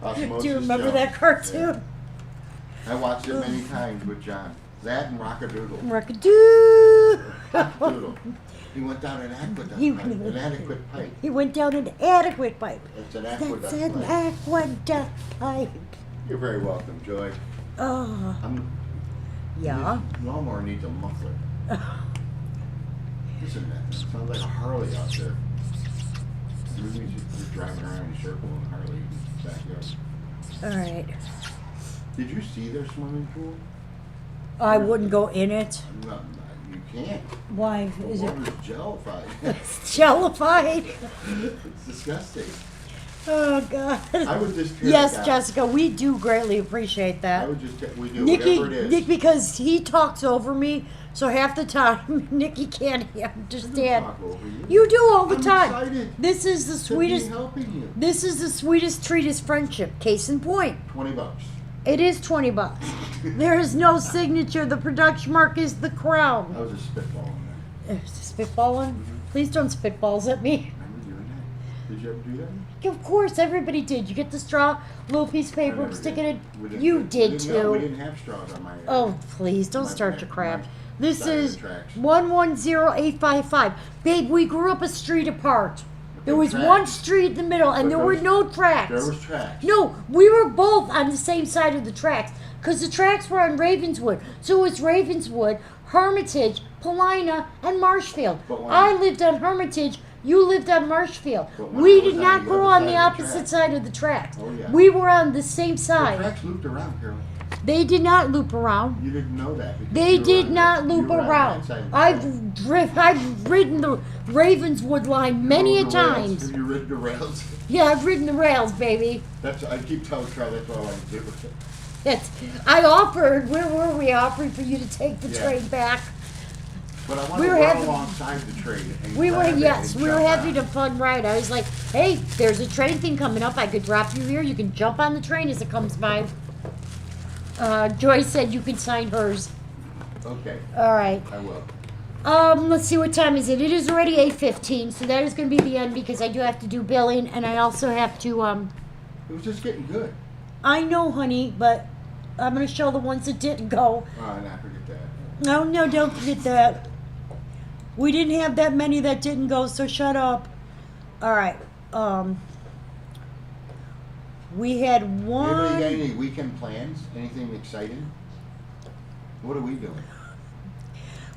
Osmosis Do you remember Jones. that cartoon? Yeah. I watched it many times with John. That and Rockadoodle. Rockadoo. Rockadoodle. He went down an aqueduct He- pipe, an adequate pipe. He went down an adequate pipe. It's an aqueduct That's an pipe. aqueduct pipe. You're very welcome, Joy. Oh, yeah. This lawnmower needs a muffler. Listen, that sounds like a Harley out there. Maybe you're driving around in a circle in a Harley in the backyard. All right. Did you see their swimming pool? I wouldn't go in it. No, you can't. Why? The Is it water's jellified. jellified? It's disgusting. Oh, God. I would just tear Yes, it down. Jessica, we do greatly appreciate I that. would just we do whatever it is. Nick, because he talks over me, so half the time Nikki can't I don't understand. talk over you. You do all the I'm time. excited This is the to sweetest. be helping you. This is the sweetest treat is friendship. Case in point. $20. It is $20. There is no signature. The production mark is the crown. That was a spitball in there. Spitballing? Please don't spitballs at me. Remember doing that? Did you ever do that? Of course, everybody did. You get the straw, little piece of I paper, never stick did. it We in. didn't- You we did didn't know. We too. didn't have straws on my. Oh, please, don't my- start my- your crap. my This side of the is tracks. 110855. Babe, we grew up a street apart. There no was tracks. one street in the middle, and But there were those- no tracks. There was tracks. No, we were both on the same side of the tracks because the tracks were on Ravenswood. So it was Ravenswood, Hermitage, Paulina, and Marshfield. But when- I lived on Hermitage. You lived on Marshfield. But when We I was did on not the grow other on the side of the opposite tracks. side of the tracks. Oh, yeah. We were on the same The side. tracks looped around, Carol. They did not loop around. You didn't know that. because They you were did on not that- you loop were on that around. side of the track. I've ridden the Ravenswood line many a Rode the rails. times. Have you ridden the rails? Yeah, I've ridden the rails, baby. I keep telling Carl that's all I do. I offered. Where were we? Offering for you to take the Yeah. train back. But I want We to were run having- alongside the train. And We were grab it yes, and we were jump having on. a fun ride. I was like, hey, there's a train thing coming up. I could drop you here. You can jump on the train as it comes by. Joy said you can sign hers. Okay, All right. I will. Let's see what time is it. It is already 8:15, so that is going to be the end because I do have to do billing and I also have to It was just getting good. I know, honey, but I'm going to show the ones that didn't go. Oh, and I forget that. No, don't forget that. We didn't have that many that didn't go, so shut up. All right. We had Anybody got one. any weekend plans? Anything exciting? What are we doing?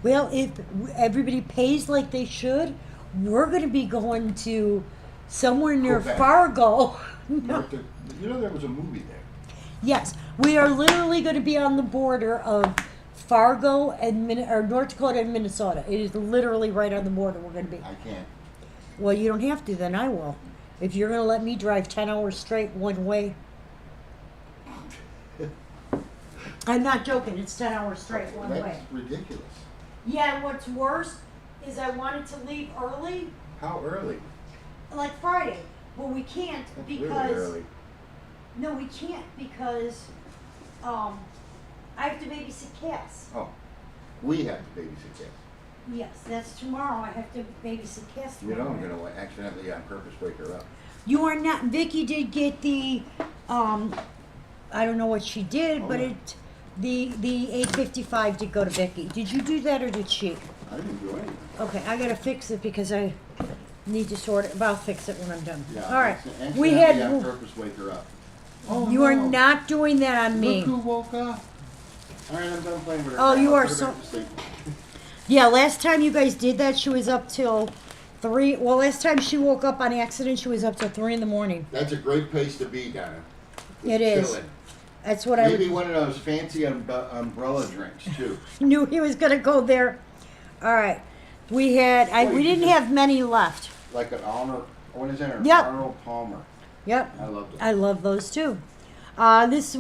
Well, if everybody pays like they should, we're going to be going to somewhere near Quebec. Fargo. North of- You know there was a movie there. Yes, we are literally going to be on the border of Fargo and North Dakota and Minnesota. It is literally right on the border. We're going to be. I can't. Well, you don't have to. Then I will. If you're going to let me drive 10 hours straight one way. I'm not joking. It's 10 hours straight one That's way. ridiculous. Yeah, and what's worse is I wanted to leave early, How early? like Friday. Well, we can't That's because really early. no, we can't because I have to babysit Cass. Oh, we have to babysit kids. Yes, that's tomorrow. I have to babysit Cass You tomorrow. know I'm gonna accidentally on purpose wake her up. You are not. Vicky did get the I don't know what she did, Oh, but yeah. the 855 did go to Vicky. Did you do that or did she? I didn't do anything. Okay, I gotta fix it because I need to sort it. But I'll fix it when I'm done. Yeah. All right. accidentally We had. on purpose wake her up. Oh, You are no. not doing that on me. Look who woke up. All right, I'm done playing with her. Oh, you I'll are put her so- back to sleep. Yeah, last time you guys did that, she was up till 3. Well, last time she woke up on accident, she was up till 3 in the morning. That's a great place to be, Donna. It is. Chilling. That's what I Maybe one of those fancy umbrella drinks too. knew he was gonna go there. All right, we had. Well, We you didn't just- have many left. Like an honor. What is it? An Yep. Arnold Palmer. Yep. I love those. I love those too.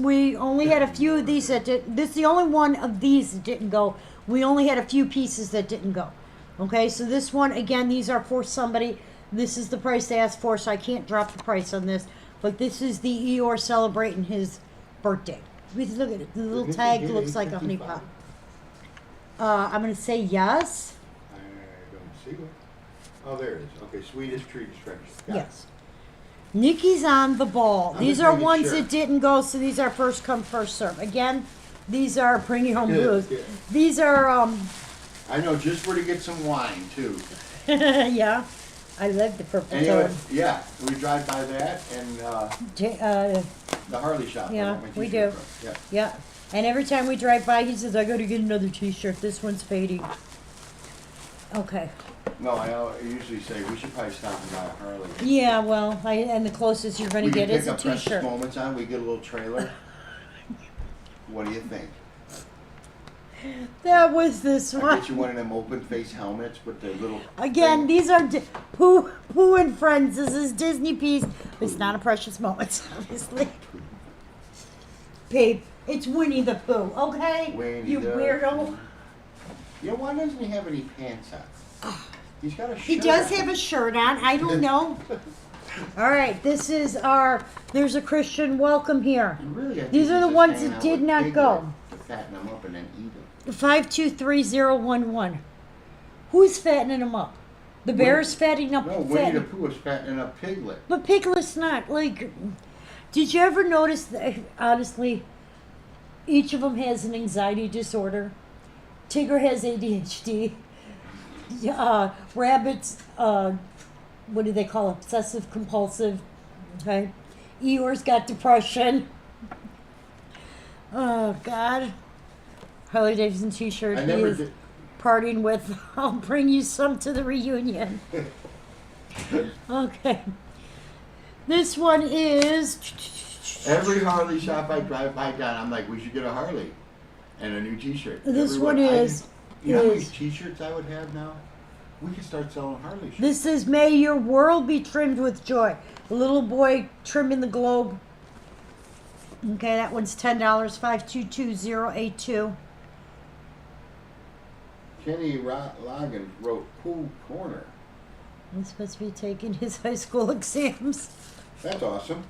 We only had a few of these that did. This is the only one of these that didn't go. We only had a few pieces that didn't go. Okay, so this one again, these are for somebody. This is the price they asked for, so I can't drop the price on this. But this is the Eeyore celebrating his birthday. Look at it. The little tag looks like a honey pot. I'm gonna say yes. I don't see it. Oh, there it is. Okay, Swedish treat stretch. Got it. Yes. Nikki's on the ball. I'm These just are making ones sure. that didn't go, so these are first come, first serve. Again, these are bring your own Good, booze. good. These are I know just where to get some wine too. yeah. I love the purple Anyway, toad. yeah, we drive by that and the Harley shop. I Yeah, got my we t-shirt do. from. Yeah. Yeah. And every time we drive by, he says, I gotta get another t-shirt. This one's fading. Okay. No, I usually say we should probably stop and buy a Harley. Yeah, well, and the closest you're gonna We get can is pick a up Precious t-shirt. Moments on. We get a little trailer. What do you think? That was this I one. get you one of them open face helmets with the little. Again, thing. these are Pooh and Friends. This is Disney piece. It's not a Precious Moments, obviously. Babe, it's Winnie the Pooh, okay? Winnie you the weirdo. Yeah, why doesn't he have any pants on? He's got a shirt. He does on. have a shirt on. I don't know. All right, this is our. There's a Christian welcome here. And really, I think These are he's the just ones hanging that out did with not Piglet go. To fatten them up and then eat them. 523011. Who's fattening them up? The bear's fattening up. No, Winnie the Pooh is fattening up Piglet. But Piglet's not like. Did you ever notice that? Honestly, each of them has an anxiety disorder. Tigger has ADHD. Rabbit's what do they call it? Obsessive compulsive. Okay. Eeyore's got depression. Oh God. Harley Davidson T-shirt. I He never is did. partying with. I'll bring you some to the reunion. Okay. This one is. Every Harley shop I drive by down, I'm like, we should get a Harley and a new T-shirt. This Everyone- one is- You know how many is- T-shirts I would have now? We could start selling Harley shirts. This is May Your World Be Trimmed with Joy. A little boy trimming the globe. Okay, that one's $10. 522082. Kenny Loggins wrote Pool Corner. He's supposed to be taking his high school exams. That's awesome.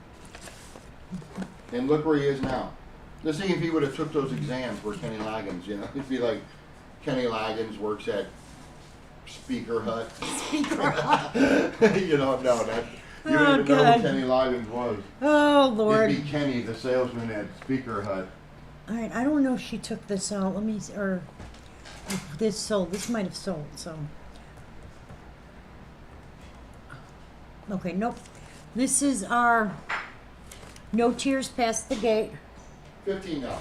And look where he is now. Let's see if he would have took those exams where Kenny Loggins, you know, it'd be like Kenny Loggins works at Speaker Hut. You don't know that. You Oh, don't even know God. who Kenny Loggins was. Oh, Lord. It'd be Kenny, the salesman at Speaker Hut. All right, I don't know if she took this out. Let me, or this sold. This might have sold, so. Okay, nope. This is our No Tears Past the Gate. $15.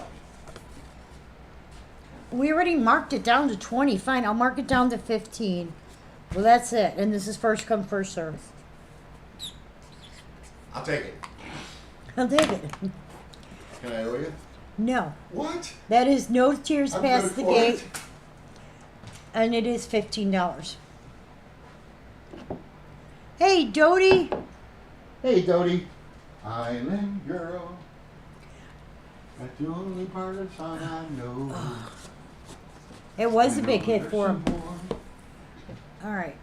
We already marked it down to 20. Fine, I'll mark it down to 15. Well, that's it. And this is first come, first serve. I'll take it. I'll take it. Can I owe you? No. What? That is No Tears I'm Past good the for Gate. it. And it is $15. Hey, Dodie. Hey, Dodie. Island girl. That's the only part of the song I know. It was a I big know hit there's for him. some more. All right.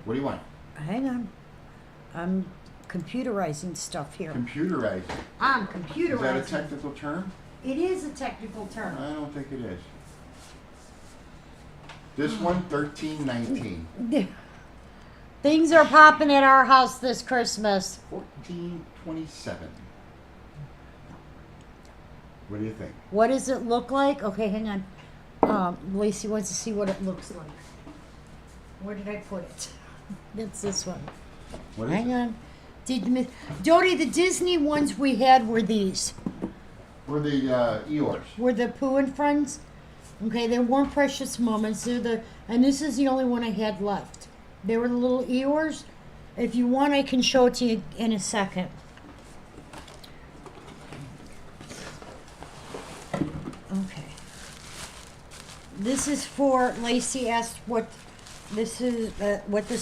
What do you want? Hang on. I'm computerizing stuff here. Computerized. I'm Is that a computerizing. technical term? It is a technical term. I don't think it is. This one, 1319. Things are popping at our house this Christmas. 1427. What do you think? What does it look like? Okay, hang on. Lacey wants to see what it looks like. Where did I put it? It's this one. What is Hang it? on. Did you miss? Dodie, the Disney ones we had were these. Were the Eeyores. Were the Pooh and Friends. Okay, they weren't Precious Moments. And this is the only one I had left. They were the little Eeyores. If you want, I can show it to you in a second. Okay. This is for, Lacey asked what this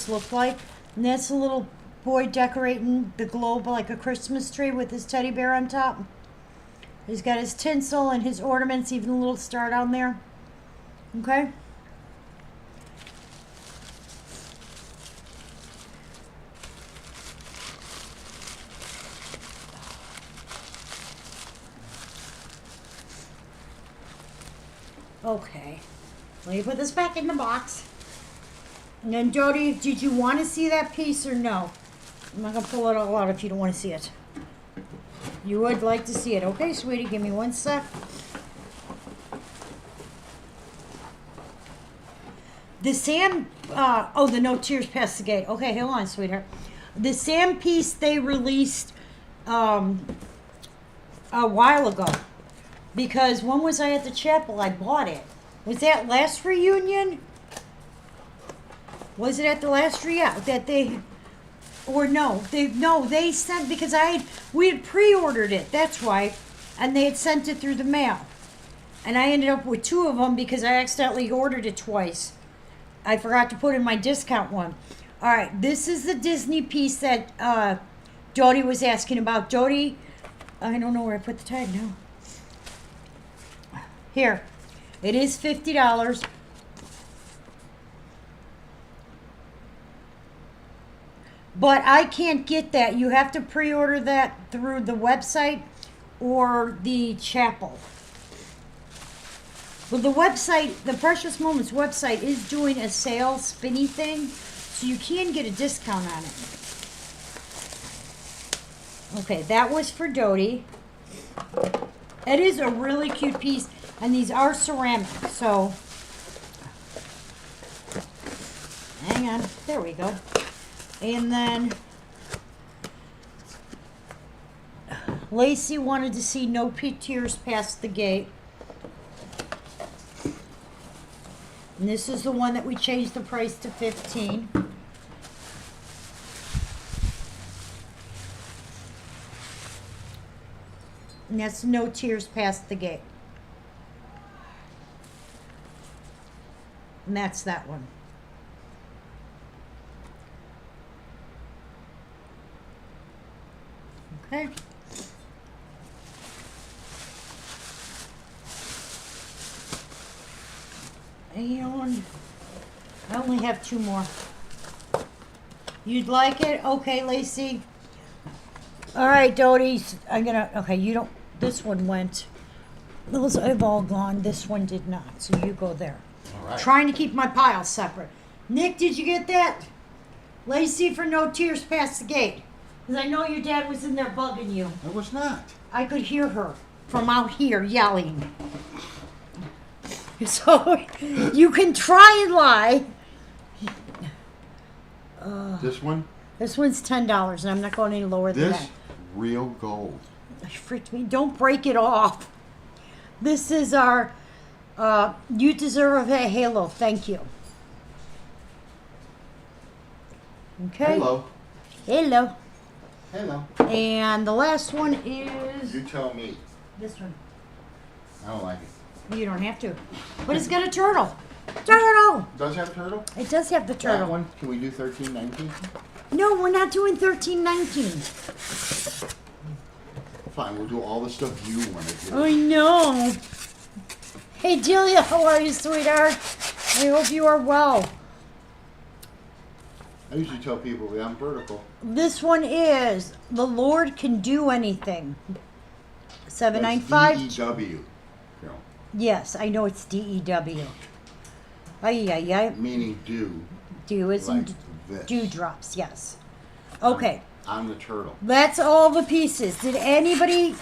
looked like. And that's a little boy decorating the globe like a Christmas tree with his teddy bear on top. He's got his tinsel and his ornaments, even a little star down there. Okay? Okay. Let me put this back in the box. And then, Jody, did you want to see that piece or no? I'm not going to pull it all out if you don't want to see it. You would like to see it. Okay, sweetie, give me one sec. The Sam, the No Tears Past the Gate. Okay, hold on, sweetheart. The Sam piece they released a while ago. Because when was I at the chapel? I bought it. Was that last reunion? Was it at the last reunion that they... Or no, they sent, because we had pre-ordered it, that's why, and they had sent it through the mail. And I ended up with 2 of them because I accidentally ordered it twice. I forgot to put in my discount one. All right, this is the Disney piece that Jody was asking about. Jody, I don't know where I put the tag now. Here, it is $50. But I can't get that. You have to pre-order that through the website or the chapel. Well, the website, the Precious Moments website, is doing a sale spinny thing, so you can get a discount on it. Okay, that was for Dodie. It is a really cute piece, and these are ceramic, so... Hang on, there we go. And then Lacey wanted to see No Tears Past the Gate. And this is the one that we changed the price to $15. And that's No Tears Past the Gate. And that's that one. Okay. And I only have 2 more. You'd like it? Okay, Lacey. All right, Dodie. Okay, you don't, this one went. Those have all gone. This one did not, so you go there. All right. Trying to keep my pile separate. Nick, did you get that? Lacey for No Tears Past the Gate. Because I know your dad was in there bugging you. I was not. I could hear her from out here yelling. So you can try and lie. This one? This one's $10, and I'm not going any lower than This? that. Real gold. It freaked me. Don't break it off. This is our You Deserve a Halo. Thank you. Okay. Hello. Hello. Hello. And the last one is You tell me. this one. I don't like it. You don't have to. But it's got a turtle. Turtle! Does it have turtle? It does have the That turtle. one? Can we do 1319? No, we're not doing 1319. Fine, we'll do all the stuff you want to do. I know. Hey, Delia, how are you, sweetheart? I hope you are well. I usually tell people that I'm vertical. This one is The Lord Can Do Anything. That's 795. DEW. Carol. Yes, I know it's DEW. Ay, ay, ay. Meaning do. Do is Like in this. dewdrops, yes. Okay. I'm the turtle. That's all the pieces. Did anybody...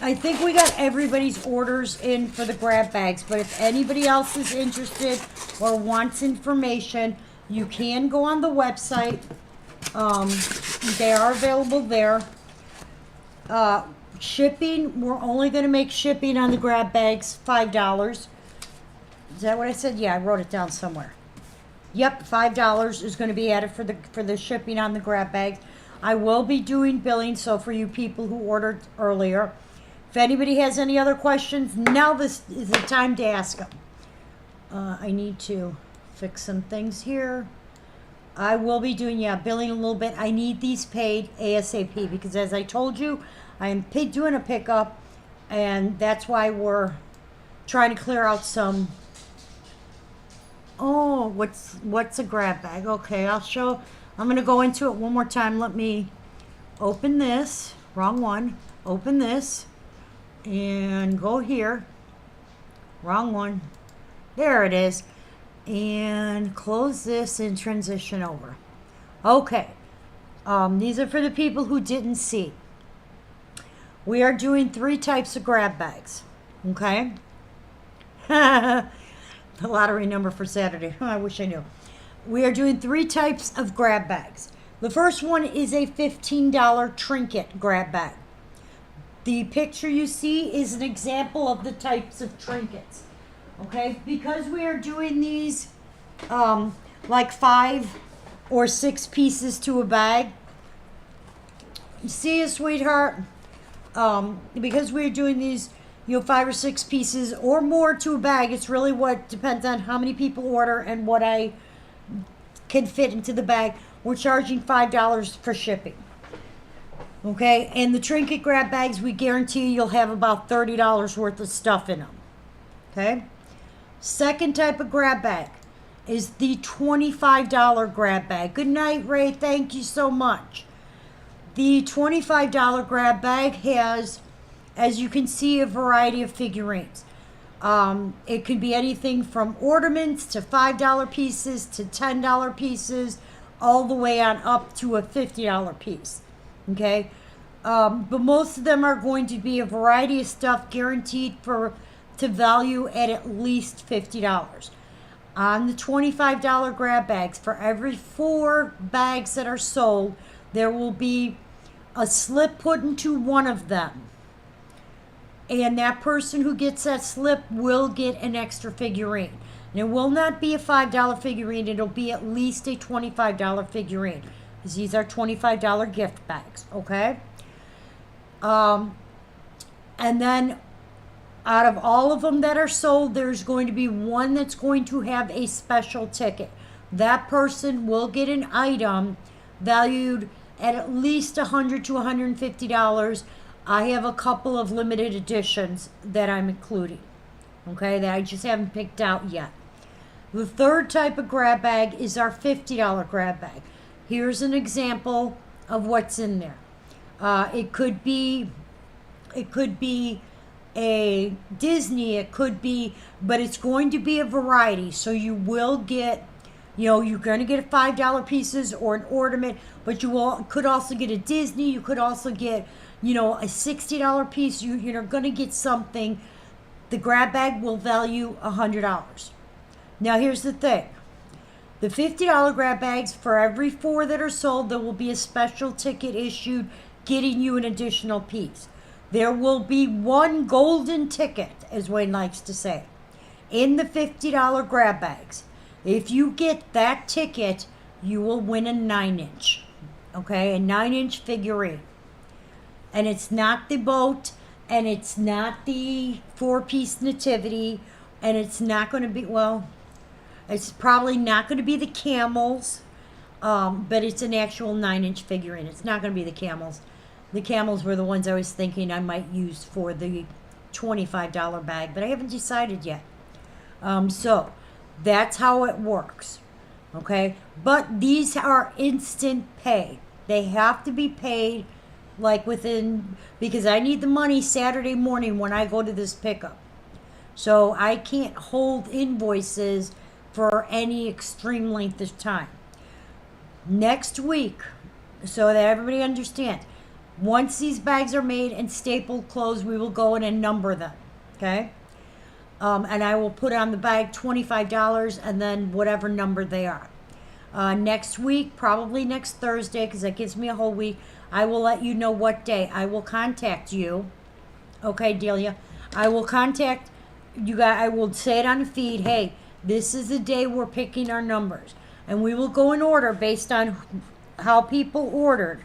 I think we got everybody's orders in for the grab bags, but if anybody else is interested or wants information, you can go on the website. They are available there. Shipping, we're only gonna make shipping on the grab bags $5. Is that what I said? Yeah, I wrote it down somewhere. Yep, $5 is gonna be added for the shipping on the grab bags. I will be doing billing, so for you people who ordered earlier, if anybody has any other questions, now this is the time to ask them. I need to fix some things here. I will be doing, billing a little bit. I need these paid ASAP because as I told you, I am doing a pickup, and that's why we're trying to clear out some. Oh, what's a grab bag? Okay, I'll show. I'm going to go into it one more time. Let me open this. Wrong one. Open this and go here. Wrong one. There it is. And close this and transition over. Okay. These are for the people who didn't see. We are doing 3 types of grab bags. Okay? The lottery number for Saturday. I wish I knew. We are doing 3 types of grab bags. The first one is a $15 trinket grab bag. The picture you see is an example of the types of trinkets. Okay, because we are doing these like 5 or 6 pieces to a bag. See you, sweetheart. Because we're doing these, 5 or 6 pieces or more to a bag. It's really what depends on how many people order and what I can fit into the bag. We're charging $5 for shipping. Okay, and the trinket grab bags, we guarantee you'll have about $30 worth of stuff in them. Okay. Second type of grab bag is the $25 grab bag. Good night, Ray. Thank you so much. The $25 grab bag has, as you can see, a variety of figurines. It could be anything from ornaments to $5 pieces to $10 pieces, all the way on up to a $50 piece. Okay? But most of them are going to be a variety of stuff guaranteed to value at least $50. On the $25 grab bags, for every 4 bags that are sold, there will be a slip put into one of them. And that person who gets that slip will get an extra figurine. And it will not be a $5 figurine, it'll be at least a $25 figurine. Because these are $25 gift bags, okay? And then out of all of them that are sold, there's going to be one that's going to have a special ticket. That person will get an item valued at least $100 to $150. I have a couple of limited editions that I'm including, okay, that I just haven't picked out yet. The third type of grab bag is our $50 grab bag. Here's an example of what's in there. It could be a Disney, it could be, but it's going to be a variety. So you will get, you're going to get $5 pieces or an ornament, but could also get a Disney. You could also get, a $60 piece. You're going to get something. The grab bag will value $100. Now here's the thing. The $50 grab bags, for every 4 that are sold, there will be a special ticket issued getting you an additional piece. There will be 1 golden ticket, as Wayne likes to say, in the $50 grab bags. If you get that ticket, you will win a 9-inch. Okay, a 9-inch figurine. And it's not the boat, and it's not the 4-piece nativity, and it's not going to be, it's probably not going to be the camels, but it's an actual 9-inch figurine. It's not going to be the camels. The camels were the ones I was thinking I might use for the $25 bag, but I haven't decided yet. So that's how it works. Okay? But these are instant pay. They have to be paid because I need the money Saturday morning when I go to this pickup. So I can't hold invoices for any extreme length of time. Next week, so that everybody understands, once these bags are made and stapled closed, we will go in and number them, okay? And I will put on the bag $25 and then whatever number they are. Next week, probably next Thursday, because that gives me a whole week, I will let you know what day. I will contact you. Okay, Delia. I will contact you guys. I will say it on the feed. Hey, this is the day we're picking our numbers. And we will go in order based on how people ordered.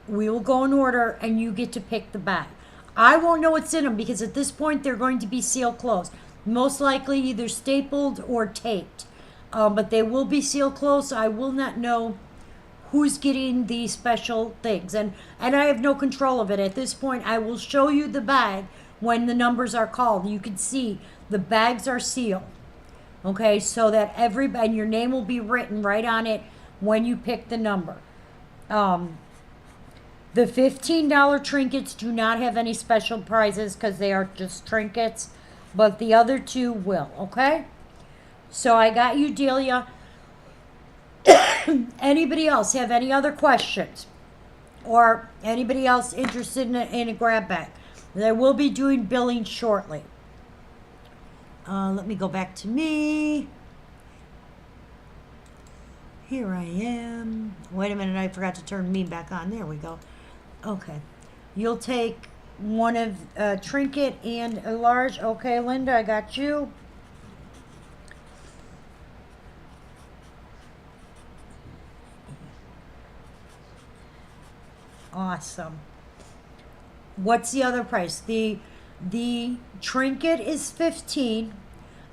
We will go in order and you get to pick the bag. I won't know what's in them because at this point they're going to be sealed closed. Most likely either stapled or taped. But they will be sealed closed, so I will not know who's getting these special things. And I have no control of it. At this point, I will show you the bag when the numbers are called. You can see the bags are sealed. Okay, so that and your name will be written right on it when you pick the number. The $15 trinkets do not have any special prizes because they are just trinkets, but the other two will, okay? So I got you, Delia. Anybody else have any other questions? Or anybody else interested in a grab bag? They will be doing billing shortly. Let me go back to me. Here I am. Wait a minute, I forgot to turn me back on. There we go. Okay. You'll take one of trinket and a large. Okay, Linda, I got you. Awesome. What's the other price? The trinket is 15.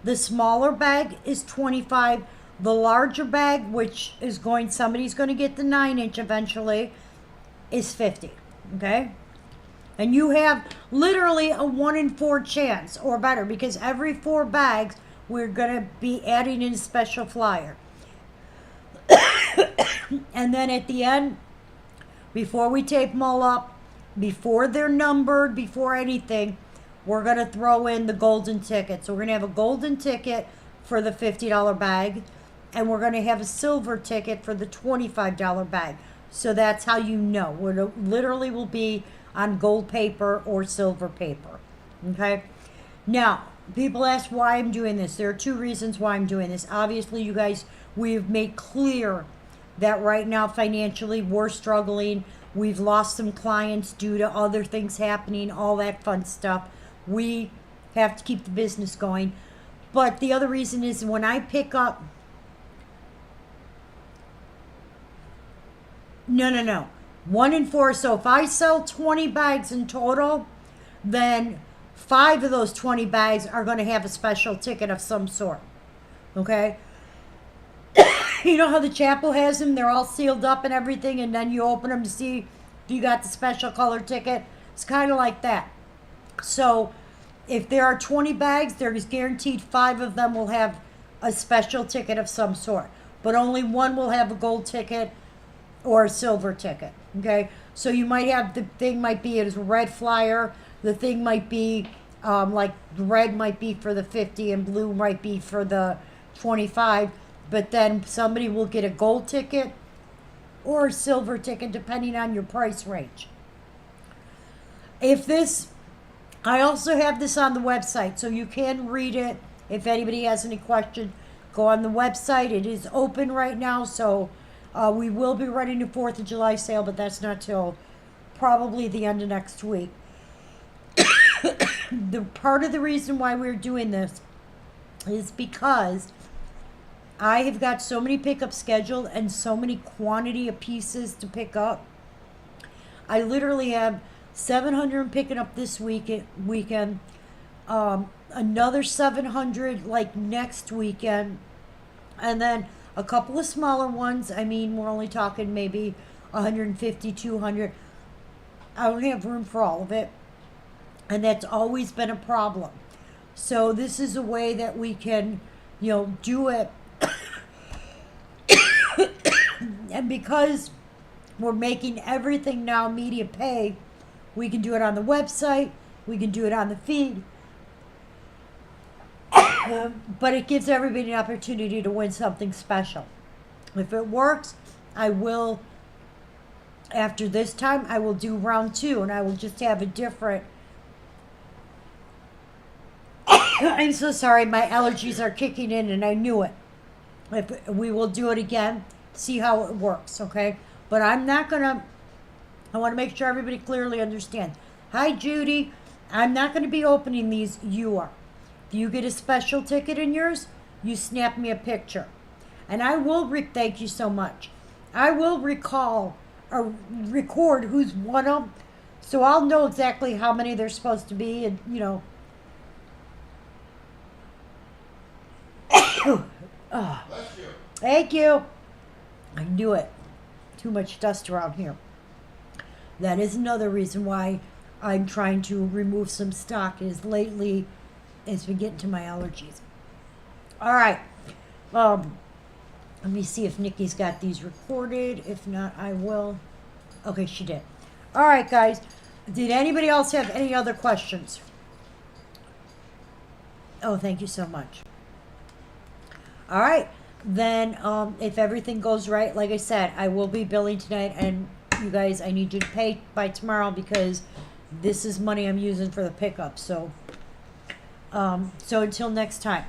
The smaller bag is 25. The larger bag, which is somebody's going to get the 9-inch eventually, is 50. Okay? And you have literally a 1 in 4 chance or better because every 4 bags we're going to be adding in a special flyer. And then at the end, before we tape them all up, before they're numbered, before anything, we're going to throw in the golden ticket. So we're going to have a golden ticket for the $50 bag, and we're going to have a silver ticket for the $25 bag. So that's how you know. It literally will be on gold paper or silver paper. Okay? Now, people ask why I'm doing this. There are 2 reasons why I'm doing this. Obviously, you guys, we've made clear that right now financially we're struggling. We've lost some clients due to other things happening, all that fun stuff. We have to keep the business going. But the other reason is when I pick up... No. 1 in 4. So if I sell 20 bags in total, then 5 of those 20 bags are going to have a special ticket of some sort. Okay? You know how the chapel has them? They're all sealed up and everything, and then you open them to see if you got the special color ticket. It's kind of like that. So if there are 20 bags, there's guaranteed 5 of them will have a special ticket of some sort. But only 1 will have a gold ticket or a silver ticket. Okay? So you might have, the thing might be as a red flyer. The thing might be, like red might be for the 50 and blue might be for the 25. But then somebody will get a gold ticket or a silver ticket depending on your price range. I also have this on the website, so you can read it. If anybody has any questions, go on the website. It is open right now, so we will be running the 4th of July sale, but that's not till probably the end of next week. The part of the reason why we're doing this is because I have got so many pickups scheduled and so many quantity of pieces to pick up. I literally have 700 picking up this weekend, another 700 like next weekend, and then a couple of smaller ones. I mean, we're only talking maybe 150, 200. I don't have room for all of it, and that's always been a problem. So this is a way that we can, do it. And because we're making everything now media pay, we can do it on the website, we can do it on the feed, but it gives everybody an opportunity to win something special. If it works, I will, after this time, I will do round 2, and I will just have a different... I'm so sorry, my allergies are kicking in, and I knew it. If we will do it again, see how it works, okay? But I'm not gonna. I want to make sure everybody clearly understands. Hi, Judy. I'm not going to be opening these. You are. If you get a special ticket in yours, you snap me a picture, and I will. Thank you so much. I will recall or record who's won them, so I'll know exactly how many there's supposed to be, and you know. Oh, Bless you. thank you. I knew it. Too much dust around here. That is another reason why I'm trying to remove some stock. Is lately it's been getting to my allergies. All right. Let me see if Nikki's got these recorded. If not, I will. Okay, she did. All right, guys. Did anybody else have any other questions? Oh, thank you so much. All right. Then, if everything goes right, like I said, I will be billing tonight, and you guys, I need you to pay by tomorrow because this is money I'm using for the pickup. So, so until next time,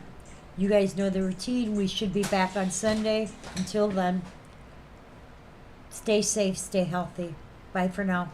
you guys know the routine. We should be back on Sunday. Until then, stay safe, stay healthy. Bye for now.